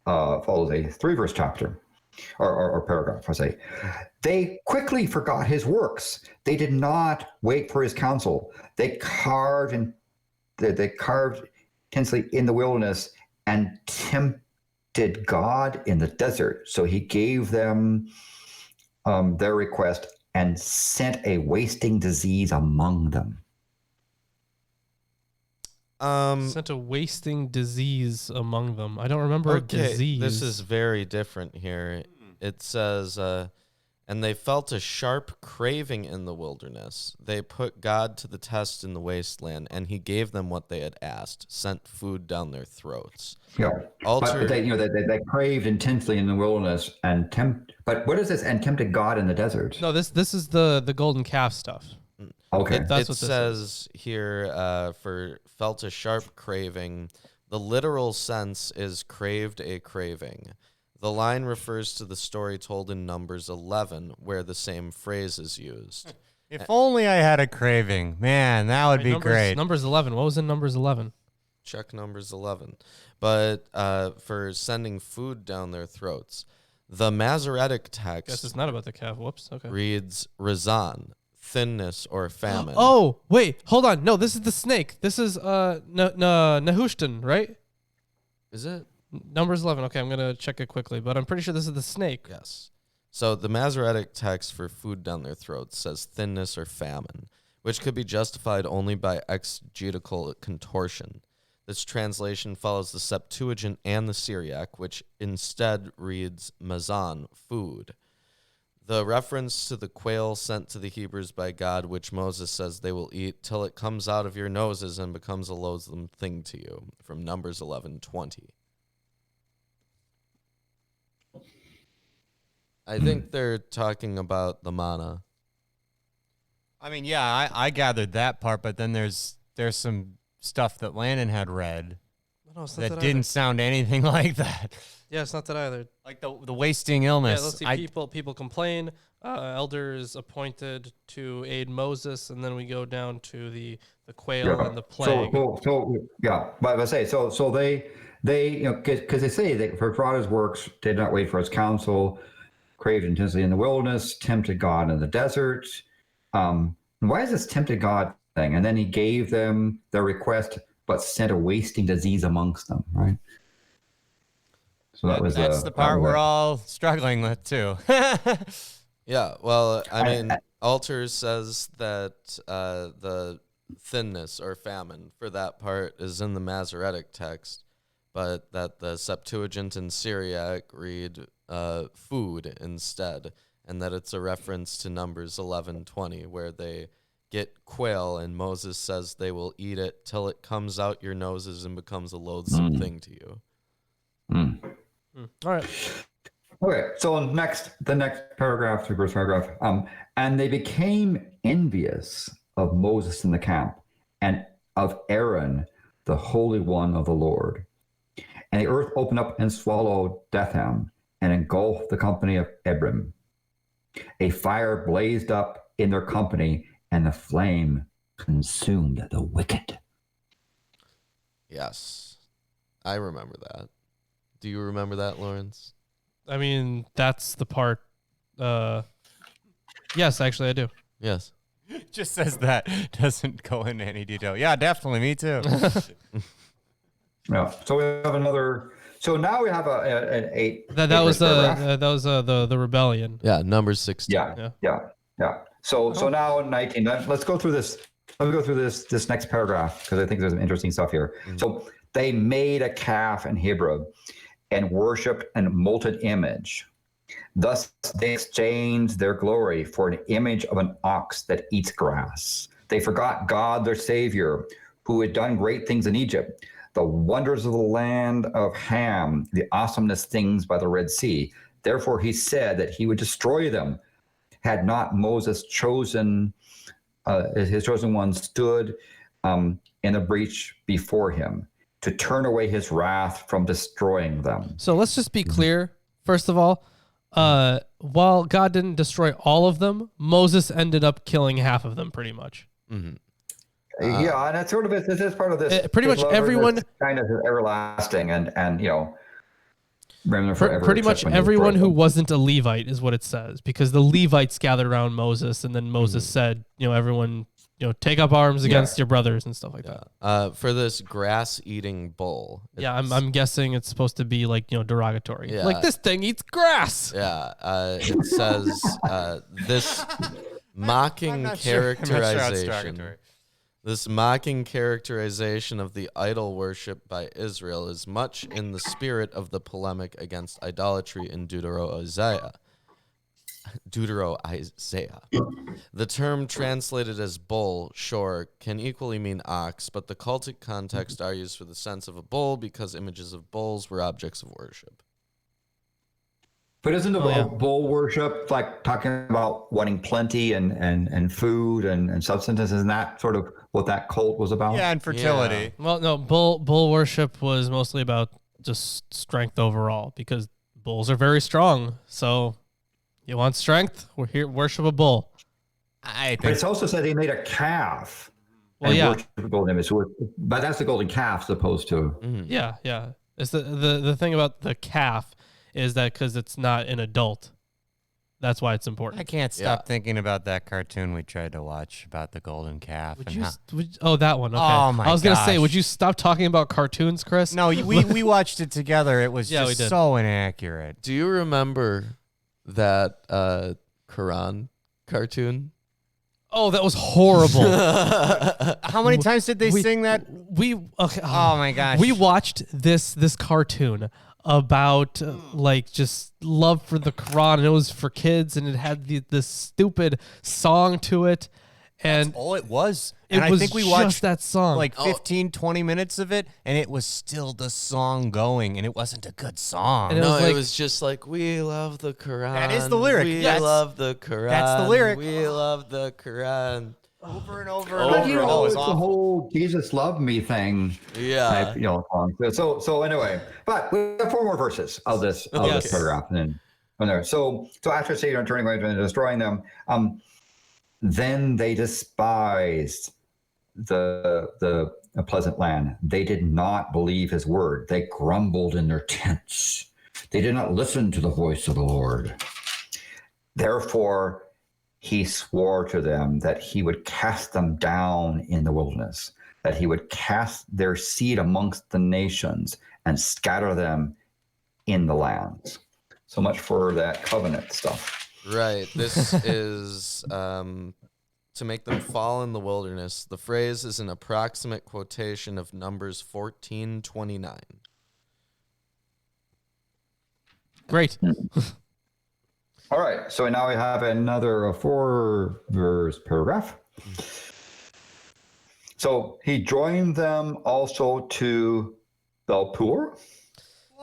S4: follows a 3-verse chapter or paragraph, I say. They quickly forgot his works. They did not wait for his counsel. They carved intensely in the wilderness and tempted God in the desert. So he gave them their request and sent a wasting disease among them.
S1: Sent a wasting disease among them. I don't remember a disease.
S3: This is very different here. It says, and they felt a sharp craving in the wilderness. They put God to the test in the wasteland, and he gave them what they had asked, sent food down their throats.
S4: Yeah, but they craved intensely in the wilderness But what is this? And tempted God in the desert.
S1: No, this is the golden calf stuff.
S4: Okay,
S1: That's
S3: it
S1: what this
S3: says here for felt a sharp craving. The literal sense is craved a craving. The line refers to the story told in Numbers 11, where the same phrase is used.
S2: If only I had a craving. Man, that would be great.
S1: Numbers 11. What was in Numbers 11?
S3: Check Numbers 11. But for sending food down their throats. The Masoretic text
S1: Guess it's not about the calf. Whoops. Okay.
S3: reads Razan, thinness or famine.
S1: Oh, wait. Hold on. No, this is the snake. This is Nehushtan, right?
S3: Is it?
S1: Numbers 11. Okay, I'm going to check it quickly, but I'm pretty sure this is the snake.
S3: Yes. So the Masoretic text for food down their throats says thinness or famine, which could be justified only by exegetical contortion. This translation follows the Septuagint and the Syriac, which instead reads mazan, food. The reference to the quail sent to the Hebrews by God, which Moses says they will eat till it comes out of your noses and becomes a loathsome thing to you, from Numbers 11:20. I think they're talking about the manna.
S2: I mean, yeah, I gathered that part, but then there's some stuff that Landon had read
S1: No, it's not
S2: that
S1: that
S2: didn't
S1: either.
S2: sound anything like that.
S1: Yeah, it's not that either.
S2: Like the wasting illness.
S1: Yeah, let's see. People complain. Elders appointed to aid Moses, and then we go down to the quail and the plague.
S4: But I say so they because they say that for his works did not wait for his counsel, craved intensely in the wilderness, tempted God in the desert. Why is this tempted God thing? And then he gave them their request, but sent a wasting disease amongst them, right? So
S2: that's the part we're all struggling with too.
S3: Yeah, well, I mean, Alters says that the thinness or famine for that part is in the Masoretic text, but that the Septuagint and Syriac read food instead, and that it's a reference to Numbers 11:20, where they get quail, and Moses says they will eat it till it comes out your noses and becomes a loathsome thing to you.
S1: All right.
S4: Okay, so the next paragraph, 3-verse paragraph, and they became envious of Moses in the camp and of Aaron, the Holy One of the Lord. And the earth opened up and swallowed Dathan and engulfed the company of Abram. A fire blazed up in their company, and the flame consumed the wicked.
S3: Yes, I remember that. Do you remember that, Lawrence?
S1: I mean, that's the part. Yes, actually, I do.
S3: Yes.
S2: Just says that, doesn't go into any detail. Yeah, definitely, me too.
S4: Yeah. So we have another. So now we have an 8.
S1: That was the rebellion.
S3: Yeah, Numbers 16.
S4: Yeah. So now 19. Let's go through this. Let me go through this next paragraph, because I think there's some interesting stuff here. So they made a calf in Hebrew and worshipped a molten image. Thus they exchanged their glory for an image of an ox that eats grass. They forgot God, their Savior, who had done great things in Egypt, the wonders of the land of Ham, the awesomeness things by the Red Sea. Therefore he said that he would destroy them, had not Moses chosen, his chosen one stood in in the breach before him, to turn away his wrath from destroying them.
S1: So let's just be clear. First of all, while God didn't destroy all of them, Moses ended up killing half of them pretty much.
S4: Yeah, and that's sort of it. This is part of this.
S1: Pretty much
S4: love
S1: everyone-
S4: that's kind of everlasting, and you know, remember forever.
S1: Pretty much
S4: except when you
S1: everyone
S4: destroy
S1: who
S4: them.
S1: wasn't a Levite is what it says, because the Levites gathered around Moses, and then Moses said, everyone, take up arms against your brothers and stuff like that.
S3: For this grass-eating bull.
S1: Yeah, I'm guessing it's supposed to be like derogatory.
S3: Yeah.
S1: Like, this thing eats grass.
S3: Yeah, it says this mocking
S2: I'm not sure it's
S3: characterization.
S2: derogatory.
S3: This mocking characterization of the idol worship by Israel is much in the spirit of the polemic against idolatry in Deutero-Isaiah. The term translated as bull, sure, can equally mean ox, but the cultic context argues for the sense of a bull because images of bulls were objects of worship.
S4: But isn't the
S1: yeah.
S4: bull worship like talking about wanting plenty and food and substances? Isn't that sort of what that cult was about?
S2: Yeah, and fertility.
S1: Well, no, bull worship was mostly about just strength overall, because bulls are very strong. So you want strength? We're here, worship a bull.
S2: I
S4: But
S2: think
S4: it's also said he made a calf.
S1: Well,
S4: and
S1: yeah.
S4: worshiped the golden image. But that's the golden calf as opposed to.
S1: Yeah, yeah. It's the thing about the calf is that because it's not an adult, that's why it's important.
S2: I can't stop thinking about that cartoon we tried to watch about the golden calf.
S1: Would
S2: and
S1: you,
S2: how-
S1: oh, that one. Okay.
S2: Oh, my
S1: I was gonna say,
S2: gosh.
S1: would you stop talking about cartoons, Chris?
S2: No, we watched it together. It was
S1: Yeah, we
S2: just
S1: did.
S2: so inaccurate.
S3: Do you remember that Quran cartoon?
S1: Oh, that was horrible.
S2: How many times did they sing that?
S1: Okay.
S2: Oh my gosh.
S1: We watched this cartoon about like just love for the Quran, and it was for kids, and it had this stupid song to it, and
S2: Oh, it was.
S1: it
S2: And
S1: was
S2: I think we
S1: just
S2: watched
S1: that song.
S2: like 15, 20 minutes of it, and it was still the song going, and it wasn't a good song.
S1: And it
S3: No,
S1: was
S3: it
S1: like-
S3: was just like, we love the Quran.
S2: That is the lyric.
S3: We
S2: That's-
S3: love the Quran.
S2: that's the lyric.
S3: We love the Quran.
S2: over and over
S3: Over
S2: and over.
S3: and
S2: Oh, it
S3: over.
S2: was
S4: It's the
S2: awful.
S4: whole Jesus loved me thing.
S3: Yeah.
S4: Type, song. So anyway, but we have 4 more verses of this
S1: Yes.
S4: paragraph, and then from there. So after Satan turning away and destroying them, then they despised the pleasant land. They did not believe his word. They grumbled in their tents. They did not listen to the voice of the Lord. Therefore, he swore to them that he would cast them down in the wilderness, that he would cast their seed amongst the nations and scatter them in the lands. So much for that covenant stuff.
S3: Right. This is to make them fall in the wilderness. The phrase is an approximate quotation of Numbers 14:29.
S1: Great.
S4: All right, so now we have another 4-verse paragraph. So he joined them also to Belpur.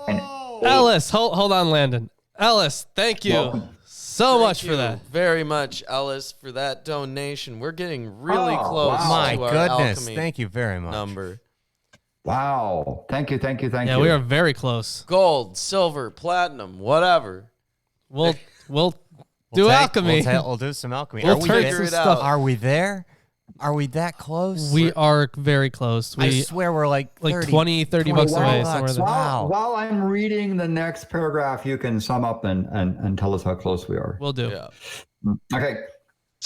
S4: And
S1: Ellis, hold on, Landon. Ellis, thank you
S4: Welcome.
S1: so much
S3: Thank
S1: for
S3: you
S1: that.
S3: very much, Ellis, for that donation. We're getting really
S4: Oh,
S3: close
S4: wow.
S2: My
S3: to our
S2: goodness.
S3: alchemy
S2: Thank you very much.
S3: number.
S4: wow, thank you.
S1: Yeah, we are very close.
S3: Gold, silver, platinum, whatever.
S1: We'll do
S2: We'll
S1: alchemy.
S2: We'll do some alchemy.
S1: We'll
S2: Are we
S1: turn
S2: there?
S1: some
S3: it out.
S1: stuff.
S2: Are we there? Are we that close?
S1: We are very close.
S2: I
S1: We
S2: swear we're like 30,
S1: 20 bucks away. Somewhere there.
S2: Wow.
S4: While I'm reading the next paragraph, you can sum up and tell us how close we are.
S1: We'll do.
S3: Yeah.
S4: Okay.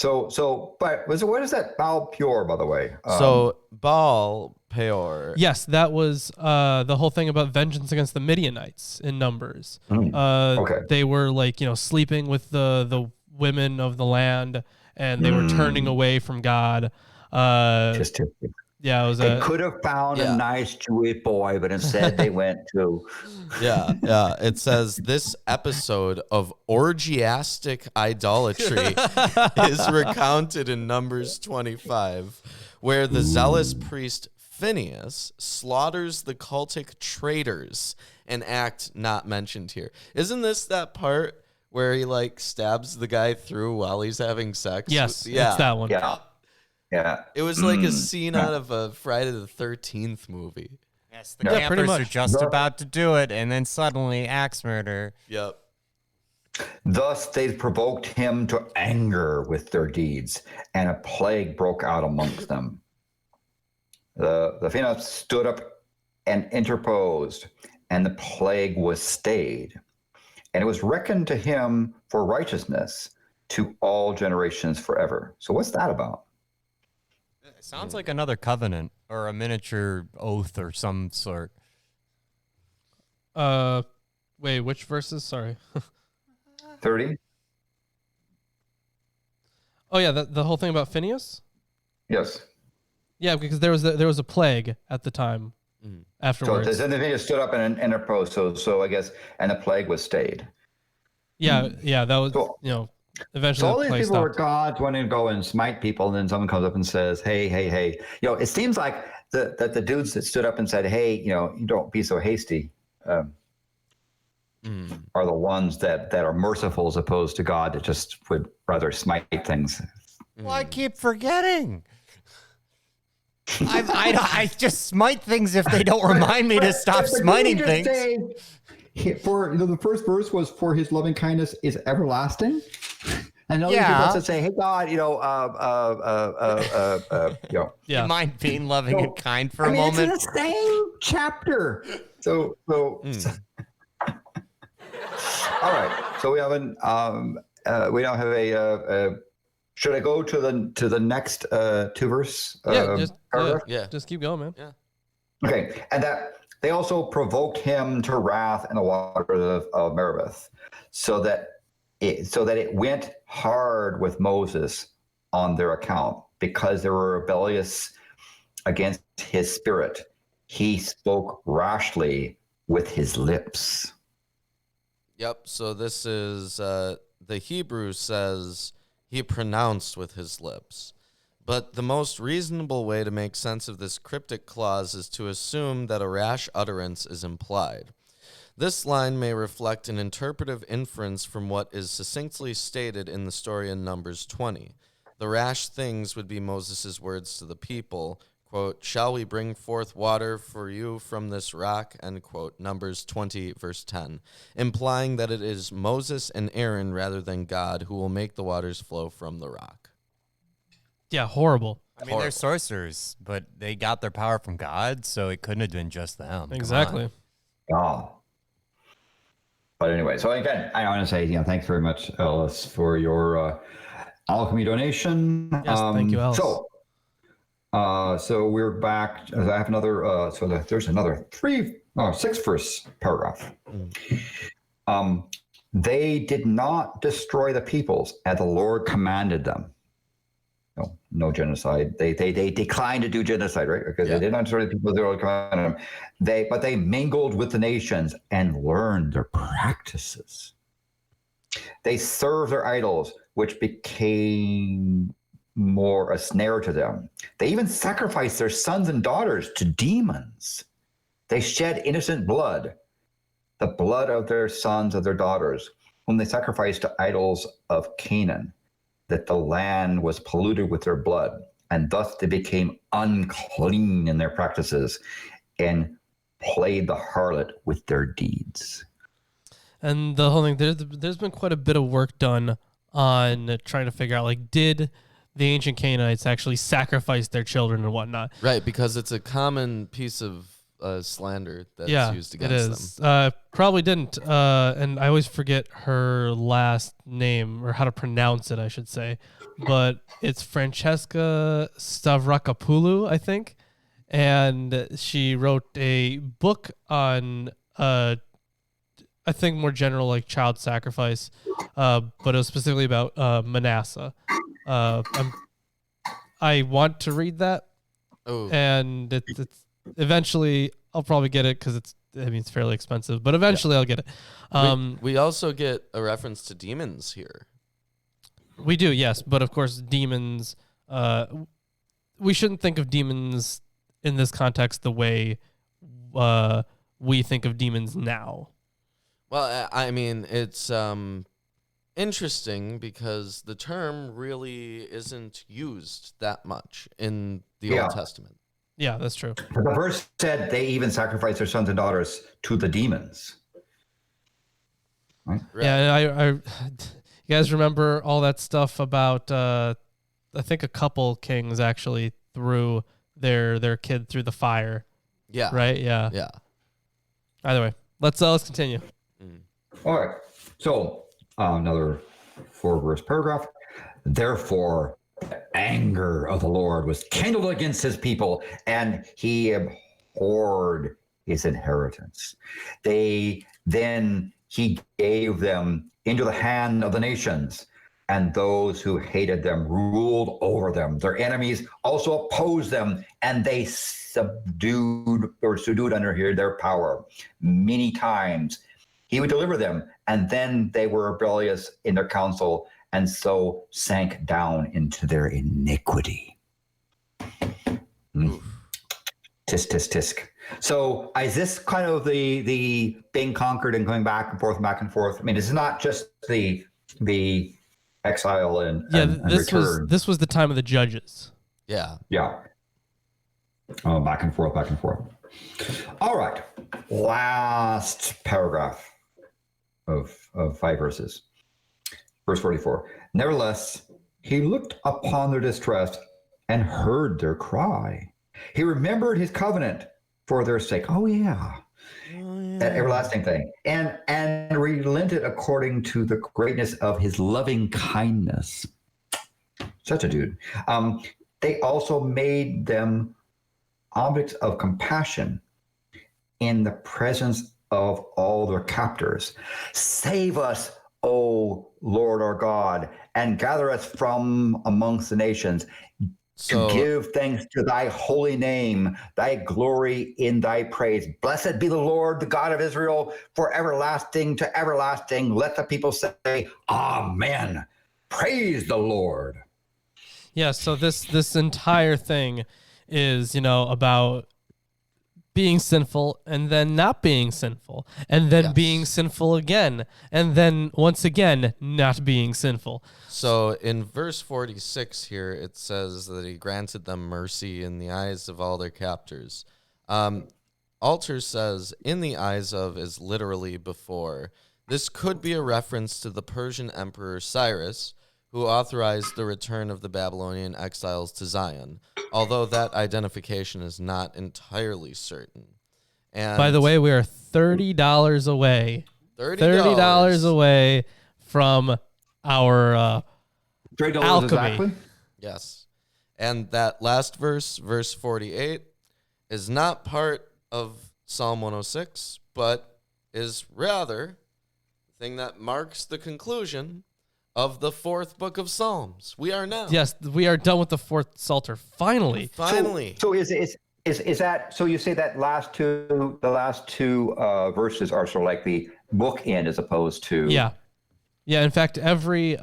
S4: But what is that Baal Pure, by the way?
S3: So Baal Peor.
S1: Yes, that was the whole thing about vengeance against the Midianites in Numbers.
S4: Okay.
S1: They were sleeping with the women of the land, and they were turning away from God.
S4: just
S1: Yeah, it was
S4: they could have found
S3: Yeah.
S4: a nice Jewish boy, but instead they went to.
S3: Yeah, yeah. It says this episode of orgiastic idolatry is recounted in Numbers 25, where the zealous priest Phineas slaughters the cultic traitors, an act not mentioned here. Isn't this that part where he stabs the guy through while he's having sex?
S1: yes,
S3: Yeah.
S1: it's that one.
S4: Yeah. Yeah.
S3: It was like a scene out of a Friday the 13th movie.
S2: Yes, the
S1: Yeah, pretty
S2: campers are
S1: much.
S2: just about to do it, and then suddenly axe murder.
S3: Yep.
S4: Thus they provoked him to anger with their deeds, and a plague broke out amongst them. The Phoenix stood up and interposed, and the plague was stayed. And it was reckoned to him for righteousness to all generations forever. So what's that about?
S2: It sounds like another covenant or a miniature oath or some sort.
S1: Wait, which verses? Sorry.
S4: 30?
S1: Oh yeah, the whole thing about Phineas.
S4: Yes.
S1: Yeah, because there was a plague at the time.
S3: Mhm.
S4: So
S1: Afterwards.
S4: then the Phoenix stood up and interposed. So I guess, and the plague was stayed.
S1: Yeah, that was
S4: So-
S1: eventually
S4: So all
S1: the
S4: these
S1: plague
S4: people were
S1: stopped.
S4: gods wanting to go and smite people, and then someone comes up and says, "Hey." It seems like the dudes that stood up and said, "Hey, you don't be so hasty," are the ones that are merciful as opposed to God that just would rather smite things.
S2: Well, I keep forgetting. I just smite things if they don't remind me to stop
S6: But
S2: smiting
S6: didn't he just
S2: things.
S6: say, the first verse was for his loving kindness is everlasting.
S4: And all
S2: Yeah.
S4: these people that say, "Hey, God,
S1: Yeah.
S2: You mind being loving and kind for a
S6: It's in
S2: moment?
S6: the same chapter.
S4: So all right. So we haven't. We don't have a. Should I go to the next two verse? Paragraph?
S1: Just keep going, man.
S3: Yeah.
S4: Okay, and that they also provoked him to wrath in the waters of Meribah, so that it went hard with Moses on their account, because they were rebellious against his spirit. He spoke rashly with his lips.
S3: Yep. So this is the Hebrew says he pronounced with his lips. But the most reasonable way to make sense of this cryptic clause is to assume that a rash utterance is implied. This line may reflect an interpretive inference from what is succinctly stated in the story in Numbers 20. The rash things would be Moses' words to the people, quote, "Shall we bring forth water for you from this rock?" End quote, Numbers 20, verse 10, implying that it is Moses and Aaron rather than God who will make the waters flow from the rock.
S1: Yeah, horrible.
S2: I mean, they're sorcerers, but they got their power from God, so it couldn't have been just them. Come
S1: Exactly.
S2: on.
S4: Oh. But anyway, so again, I want to say, thanks very much, Ellis, for your alchemy donation.
S1: Yes, thank you, Ellis.
S4: So we're back. I have another. There's another 6 verse paragraph. They did not destroy the peoples as the Lord commanded them. No genocide. They declined to do genocide, right? Because they did not destroy the people the Lord commanded them. But they mingled with the nations and learned their practices. They served their idols, which became more a snare to them. They even sacrificed their sons and daughters to demons. They shed innocent blood, the blood of their sons and their daughters, whom they sacrificed to idols of Canaan, that the land was polluted with their blood, and thus they became unclean in their practices and played the harlot with their deeds.
S1: And the whole thing, there's been quite a bit of work done on trying to figure out, like, did the ancient Canaanites actually sacrifice their children and whatnot?
S3: Right, because it's a common piece of slander that's used
S1: it
S3: against
S1: is.
S3: them.
S1: Probably didn't. And I always forget her last name, or how to pronounce it, I should say. But it's Francesca Stavrakopoulou, I think. And she wrote a book on, I think, more general, like, child sacrifice. But it was specifically about Manasseh. I want to read that.
S3: Oh,
S1: And it's eventually I'll probably get it, because it's fairly expensive, but eventually I'll get it.
S3: we also get a reference to demons here.
S1: We do, yes, but of course demons. We shouldn't think of demons in this context the way we think of demons now.
S3: Well, I mean, it's interesting because the term really isn't used that much in the Old Testament.
S1: Yeah, that's true.
S4: The verse said they even sacrificed their sons and daughters to the demons. Right?
S1: Yeah, you guys remember all that stuff about? I think a couple kings actually threw their kid through the fire.
S3: Yeah.
S1: Right. Yeah.
S3: Yeah.
S1: Either way, let's continue.
S4: All right. So another 4-verse paragraph. Therefore, the anger of the Lord was kindled against his people, and he abhorred his inheritance. He gave them into the hand of the nations, and those who hated them ruled over them. Their enemies also opposed them, and they subdued under their power. Many times he would deliver them, and then they were rebellious in their counsel, and so sank down into their iniquity. Tisk, tisk, tisk. So is this kind of the being conquered and going back and forth and back and forth? I mean, it's not just the exile and return.
S1: This was the time of the judges.
S3: Yeah.
S4: Yeah. Oh, back and forth, back and forth. All right. Last paragraph of 5 verses. Verse 44. Nevertheless, he looked upon their distress and heard their cry. He remembered his covenant for their sake. Oh, yeah. That everlasting thing. And relented according to the greatness of his loving kindness. Such a dude. They also made them objects of compassion in the presence of all their captors. Save us, O Lord our God, and gather us from amongst the nations, to give thanks to thy holy name, thy glory in thy praise. Blessed be the Lord, the God of Israel, for everlasting to everlasting. Let the people say, Amen. Praise the Lord.
S1: Yeah, so this entire thing is, about being sinful and then not being sinful and then being sinful again and then once again not being sinful.
S3: So in verse 46 here, it says that he granted them mercy in the eyes of all their captors. Alter says in the eyes of is literally before. This could be a reference to the Persian Emperor Cyrus, who authorized the return of the Babylonian exiles to Zion, although that identification is not entirely certain. And
S1: by the way, we are $30 away. $30 away from our
S4: $3
S1: alchemy.
S4: exactly.
S3: Yes. And that last verse, verse 48, is not part of Psalm 106, but is rather the thing that marks the conclusion of the 4th book of Psalms. We are now.
S1: Yes, we are done with the 4th Psalter. Finally.
S4: So is that, so you say that the last two verses are sort of like the bookend as opposed to.
S1: Yeah. In fact, every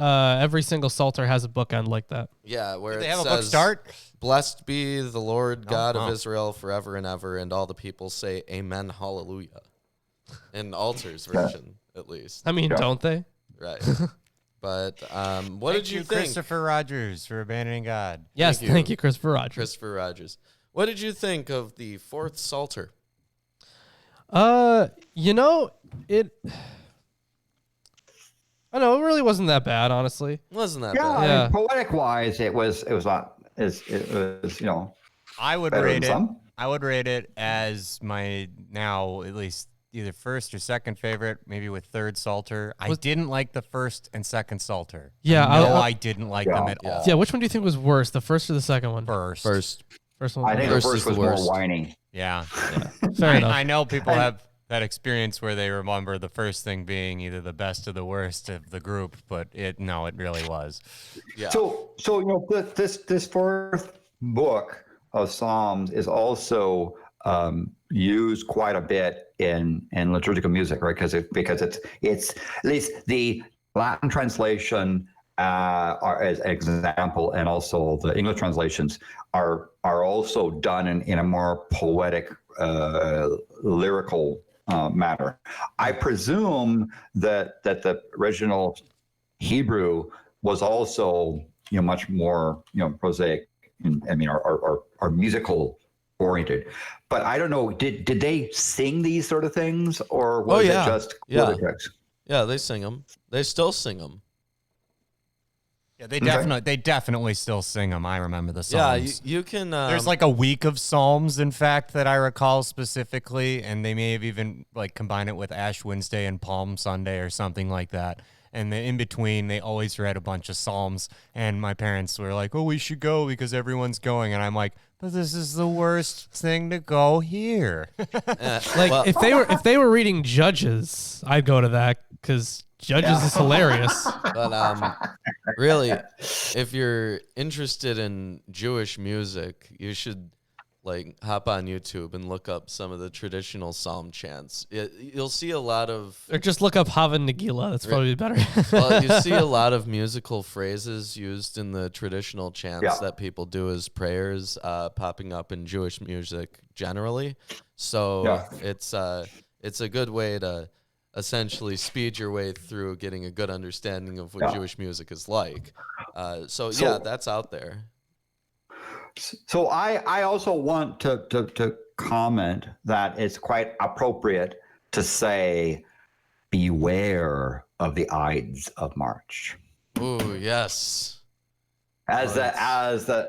S1: single Psalter has a bookend like that.
S3: Yeah, where
S2: They
S3: it
S2: have a
S3: says,
S2: book start.
S3: Blessed be the Lord God of Israel forever and ever, and all the people say amen, hallelujah. In Alter's version, at least.
S1: I mean, don't they?
S3: Right. But what did you think?
S2: Christopher Rogers, for abandoning God?
S1: Yes, thank you, Christopher Rogers.
S3: Christopher Rogers. What did you think of the 4th Psalter?
S1: It it really wasn't that bad, honestly.
S3: Wasn't that
S4: Yeah,
S3: bad?
S1: Yeah.
S4: Poetic wise, it was not it was
S2: I would
S4: better
S2: rate
S4: than
S2: it.
S4: some.
S2: I would rate it as my now at least either first or second favorite, maybe with 3rd Psalter. I didn't like the 1st and 2nd Psalter.
S1: Yeah,
S2: I didn't like them at all.
S1: Yeah, which one do you think was worse, the first or the second one?
S2: First.
S1: First one.
S4: I think
S3: First
S4: the
S3: is
S4: first
S3: the
S4: was
S3: worst.
S4: more whiny.
S2: Yeah.
S1: Fair enough.
S2: I know people have that experience where they remember the first thing being either the best or the worst of the group, but it really was.
S3: Yeah.
S4: So this 4th book of Psalms is also used quite a bit in liturgical music, right? Because it's at least the Latin translation are as an example, and also the English translations are also done in a more poetic, lyrical manner. I presume that the original Hebrew was also, much more, prosaic. Are musical oriented. But I don't know. Did they sing these sort of things, or was it just
S3: yeah,
S4: text?
S3: Yeah, they sing them. They still sing them.
S2: Yeah, they definitely still sing them. I remember the Psalms.
S3: Yeah, you can.
S2: There's like a week of Psalms, in fact, that I recall specifically, and they may have even like combined it with Ash Wednesday and Palm Sunday or something like that. And then in between, they always read a bunch of Psalms, and my parents were like, "Oh, we should go because everyone's going," and I'm like, "But this is the worst thing to go here."
S1: If they were reading Judges, I'd go to that because Judges is hilarious.
S3: But really, if you're interested in Jewish music, you should hop on YouTube and look up some of the traditional psalm chants. You'll see a lot of...
S1: Or just look up Hava Nagila. That's probably better.
S3: Well, you see a lot of musical phrases used in the traditional chants that people do as prayers popping up in Jewish music generally. So it's a good way to essentially speed your way through getting a good understanding of what Jewish music is like. So that's out there.
S4: So I also want to comment that it's quite appropriate to say, beware of the Ides of March.
S3: Ooh, yes.
S4: As the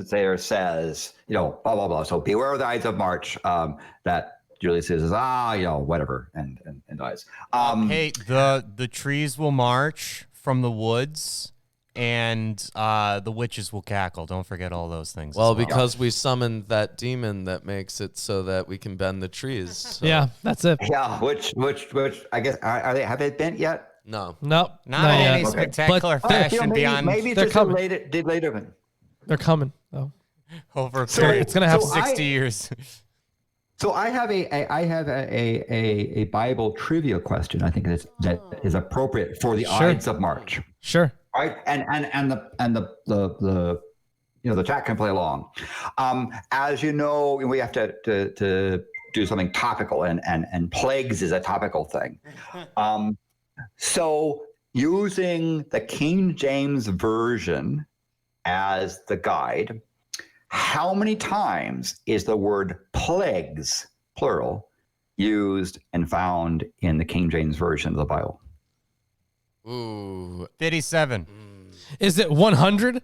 S4: Sayer says, blah blah blah. So beware of the Ides of March. That Julius says, whatever, and dies.
S2: Hey, the trees will march from the woods. And the witches will cackle. Don't forget all those things.
S3: Well, because we summoned that demon that makes it so that we can bend the trees. So.
S1: Yeah, that's it.
S4: Yeah, which I guess have they bent yet?
S3: No,
S1: nope,
S2: not in any spectacular fashion. Beyond
S4: maybe
S1: they're
S4: it's
S1: coming.
S4: later.
S1: They're coming. Oh,
S2: over a period.
S1: It's gonna have
S2: 60 years.
S4: So I have a Bible trivia question. I think that is appropriate for the Ides of March.
S1: Sure.
S4: Right, and the chat can play along. As you know, we have to do something topical, and plagues is a topical thing. So using the King James Version as the guide, how many times is the word plagues, plural, used and found in the King James Version of the Bible?
S3: Ooh,
S2: 57.
S1: Is it 100?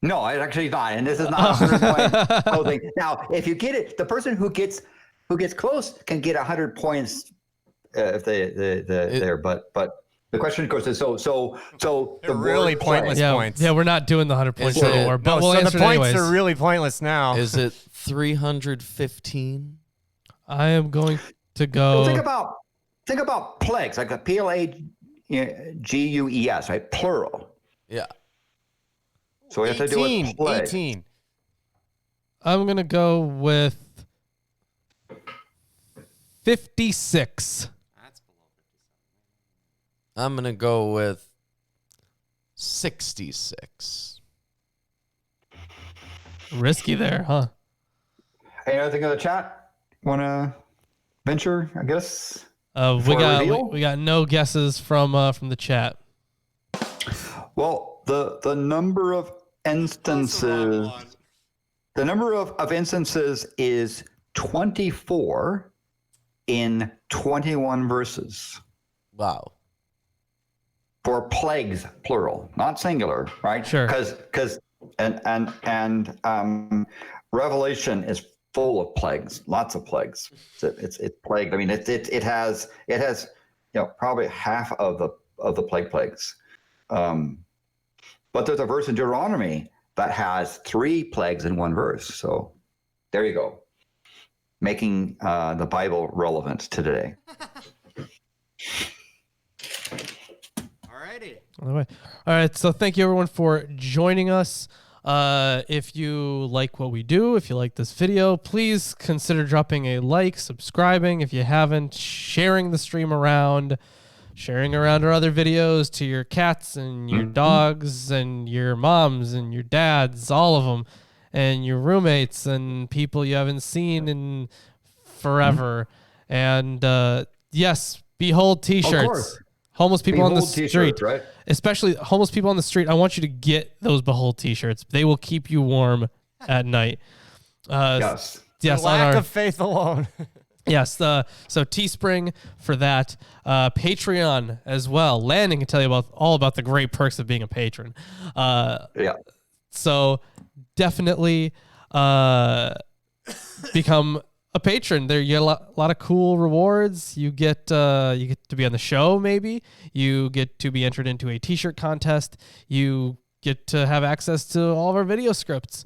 S4: No, it's actually not, and this is not a 100-point thing. Now, if you get it, the person who gets close can get 100 points if they're there. But the question goes is so
S2: they're really pointless points.
S1: Yeah, we're not doing the 100 points anymore. But we'll answer
S2: the points
S1: anyways.
S2: are really pointless now.
S3: Is it 315?
S1: I am going to go.
S4: So think about plagues, like a PLAGUES, right? Plural.
S3: Yeah.
S4: So we have to do it.
S2: 18.
S1: I'm going to go with 56.
S3: I'm going to go with 66.
S1: Risky there, huh?
S4: Hey, anything in the chat? Want to venture, I guess?
S1: We got no guesses from the chat.
S4: Well, the number of instances, is 24 in 21 verses.
S3: Wow.
S4: For plagues, plural, not singular, right?
S1: Sure.
S4: Because Revelation is full of plagues, lots of plagues. It's plagued. I mean, it has probably half of the plagues. But there's a verse in Deuteronomy that has 3 plagues in one verse. So there you go, making the Bible relevant to today.
S1: All right. So thank you everyone for joining us. If you like what we do, if you like this video, please consider dropping a like, subscribing if you haven't, sharing the stream around, sharing around our other videos to your cats and your dogs and your moms and your dads, all of them, and your roommates and people you haven't seen in forever. And yes, Behold t-shirts. Homeless people on the
S4: Behold t-shirt,
S1: street,
S4: right?
S1: especially homeless people on the street, I want you to get those Behold t-shirts. They will keep you warm at night.
S4: Yes.
S1: Yes, on
S2: Lack
S1: our,
S2: of faith alone.
S1: yes. So Teespring for that. Patreon as well. Landon can tell you all about the great perks of being a patron.
S4: Yeah.
S1: So definitely become a patron. There you get a lot of cool rewards. You get to be on the show. Maybe you get to be entered into a t-shirt contest. You get to have access to all of our video scripts.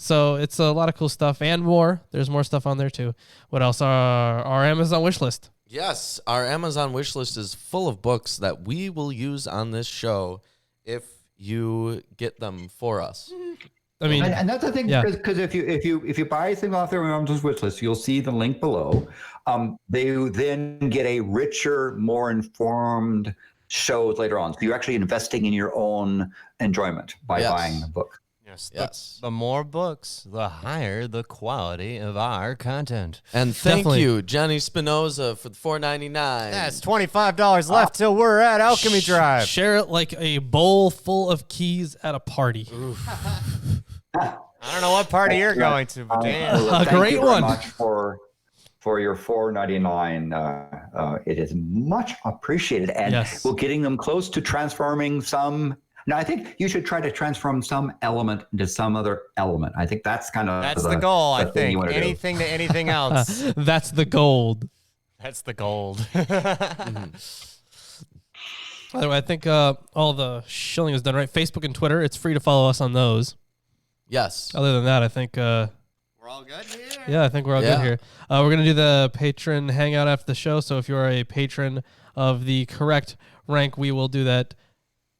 S1: So it's a lot of cool stuff and more. There's more stuff on there too. What else? Our Amazon wish list.
S3: Yes, our Amazon wish list is full of books that we will use on this show if you get them for us.
S1: I mean,
S4: and that's the thing,
S1: yeah.
S4: because if you buy things off their Amazon wish list, you'll see the link below. They then get a richer, more informed shows later on. So you're actually investing in your own enjoyment by buying the book.
S2: Yes. The more books, the higher the quality of our content.
S3: And thank
S1: Definitely.
S3: you, Johnny Spinoza, for the $4.99.
S2: That's $25 left till we're at Alchemy Drive.
S1: Share it like a bowl full of keys at a party.
S2: I don't know what party you're going to, but damn.
S4: Thank
S1: great
S4: you very
S1: one.
S4: much for your $4.99. It is much appreciated, and
S1: Yes.
S4: we're getting them close to transforming some. Now, I think you should try to transform some element into some other element. I think that's kind of
S2: That's the goal, I
S4: the thing you
S2: think.
S4: wanna do.
S2: Anything to anything else.
S1: That's the gold.
S2: That's the gold.
S1: By the way, I think all the shilling is done right. Facebook and Twitter, it's free to follow us on those.
S3: Yes.
S1: Other than that, I think
S2: We're all good here.
S1: yeah, I think we're all good here. We're gonna do the patron hangout after the show. So if you are a patron of the correct rank, we will do that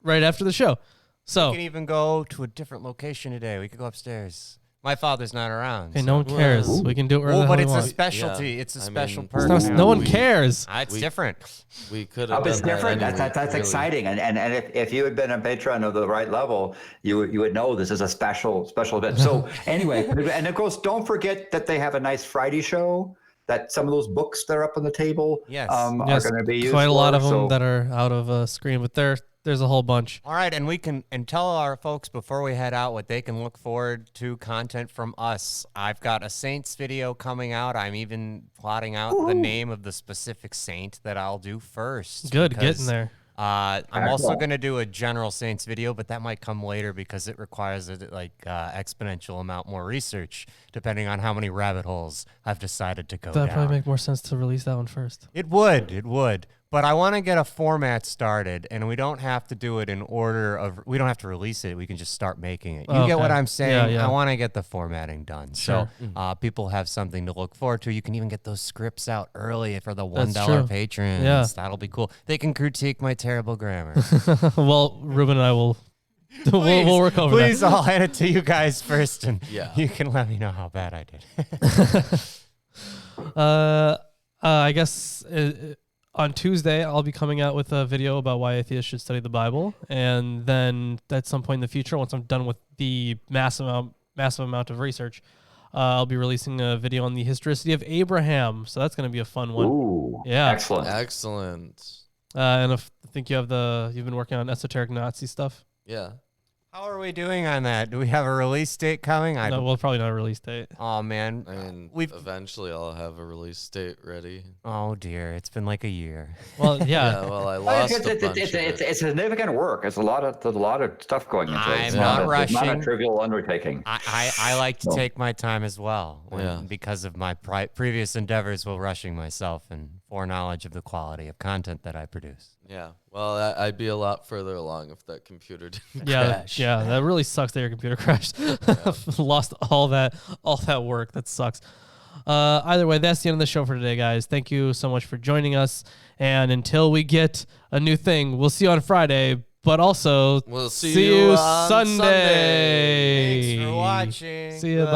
S1: right after the show. So
S2: We can even go to a different location today. We could go upstairs. My father's not around.
S1: okay, no one cares. We can do it wherever
S2: Well,
S1: the
S2: but
S1: hell
S2: it's
S1: we
S2: a
S1: want.
S2: specialty.
S3: Yeah.
S2: It's a
S3: I
S2: special
S3: mean,
S2: perk.
S1: No one cares.
S2: It's
S3: We-
S2: different.
S3: We could have
S4: It's
S3: done that
S4: different.
S3: anyway,
S4: That's
S3: really.
S4: exciting. And if you had been a patron of the right level, you would know this is a special event. So anyway, and of course, don't forget that they have a nice Friday show. That some of those books that are up on the table,
S2: Yes.
S4: are
S1: Yes,
S4: going to be used.
S1: quite a lot of them
S4: so,
S1: that are out of screen, but there's a whole bunch.
S2: All right, and we can tell our folks before we head out what they can look forward to content from us. I've got a Saints video coming out. I'm even plotting out the name of the specific saint that I'll do first.
S1: Good,
S2: because,
S1: getting there.
S2: I'm also
S4: Excellent.
S2: going to do a general Saints video, but that might come later because it requires exponential amount more research, depending on how many rabbit holes I've decided to go
S1: That'd
S2: down.
S1: probably make more sense to release that one first.
S2: It would. But I want to get a format started, and we don't have to do it in order of. We don't have to release it. We can just start making it. You get what
S1: Okay.
S2: I'm saying?
S1: Yeah.
S2: I want to get the formatting done,
S1: Sure.
S2: so people have something to look forward to. You can even get those scripts out early for the
S1: That's
S2: $1
S1: true.
S2: patrons.
S1: Yeah.
S2: That'll be cool. They can critique my terrible grammar.
S1: Well, Ruben and I will we'll work over
S2: Please,
S1: that.
S2: I'll hand it to you guys first, and
S3: Yeah.
S2: you can let me know how bad I did.
S1: I guess on Tuesday I'll be coming out with a video about why atheists should study the Bible, and then at some point in the future, once I'm done with the massive amount of research, I'll be releasing a video on the historicity of Abraham. So that's going to be a fun one.
S4: Ooh,
S1: Yeah.
S4: excellent.
S3: Excellent.
S1: And I think you've been working on esoteric Nazi stuff.
S3: Yeah.
S2: How are we doing on that? Do we have a release date coming?
S1: No, well, probably not a release date.
S2: Oh man,
S3: I mean,
S2: we've.
S3: eventually I'll have a release date ready.
S2: Oh dear, it's been like a year.
S1: Well,
S3: Yeah,
S1: yeah.
S3: well, I lost a bunch of
S4: It's
S3: it.
S4: significant work. It's a lot of stuff going into it. It's
S2: I'm not
S4: It's not a
S2: rushing.
S4: trivial undertaking.
S2: I like to
S4: No.
S2: take my time as well,
S3: Yeah.
S2: because of my previous endeavors while rushing myself and foreknowledge of the quality of content that I produce.
S3: Yeah. Well, I'd be a lot further along if that computer didn't
S1: Yeah,
S3: crash.
S1: yeah, that really sucks that your computer crashed. Lost all that work. That sucks. Either way, that's the end of the show for today, guys. Thank you so much for joining us. And until we get a new thing, we'll see you on Friday. But also,
S3: We'll see
S1: you
S3: you on
S1: Sunday.
S2: Thanks for watching.
S1: See you. Bye.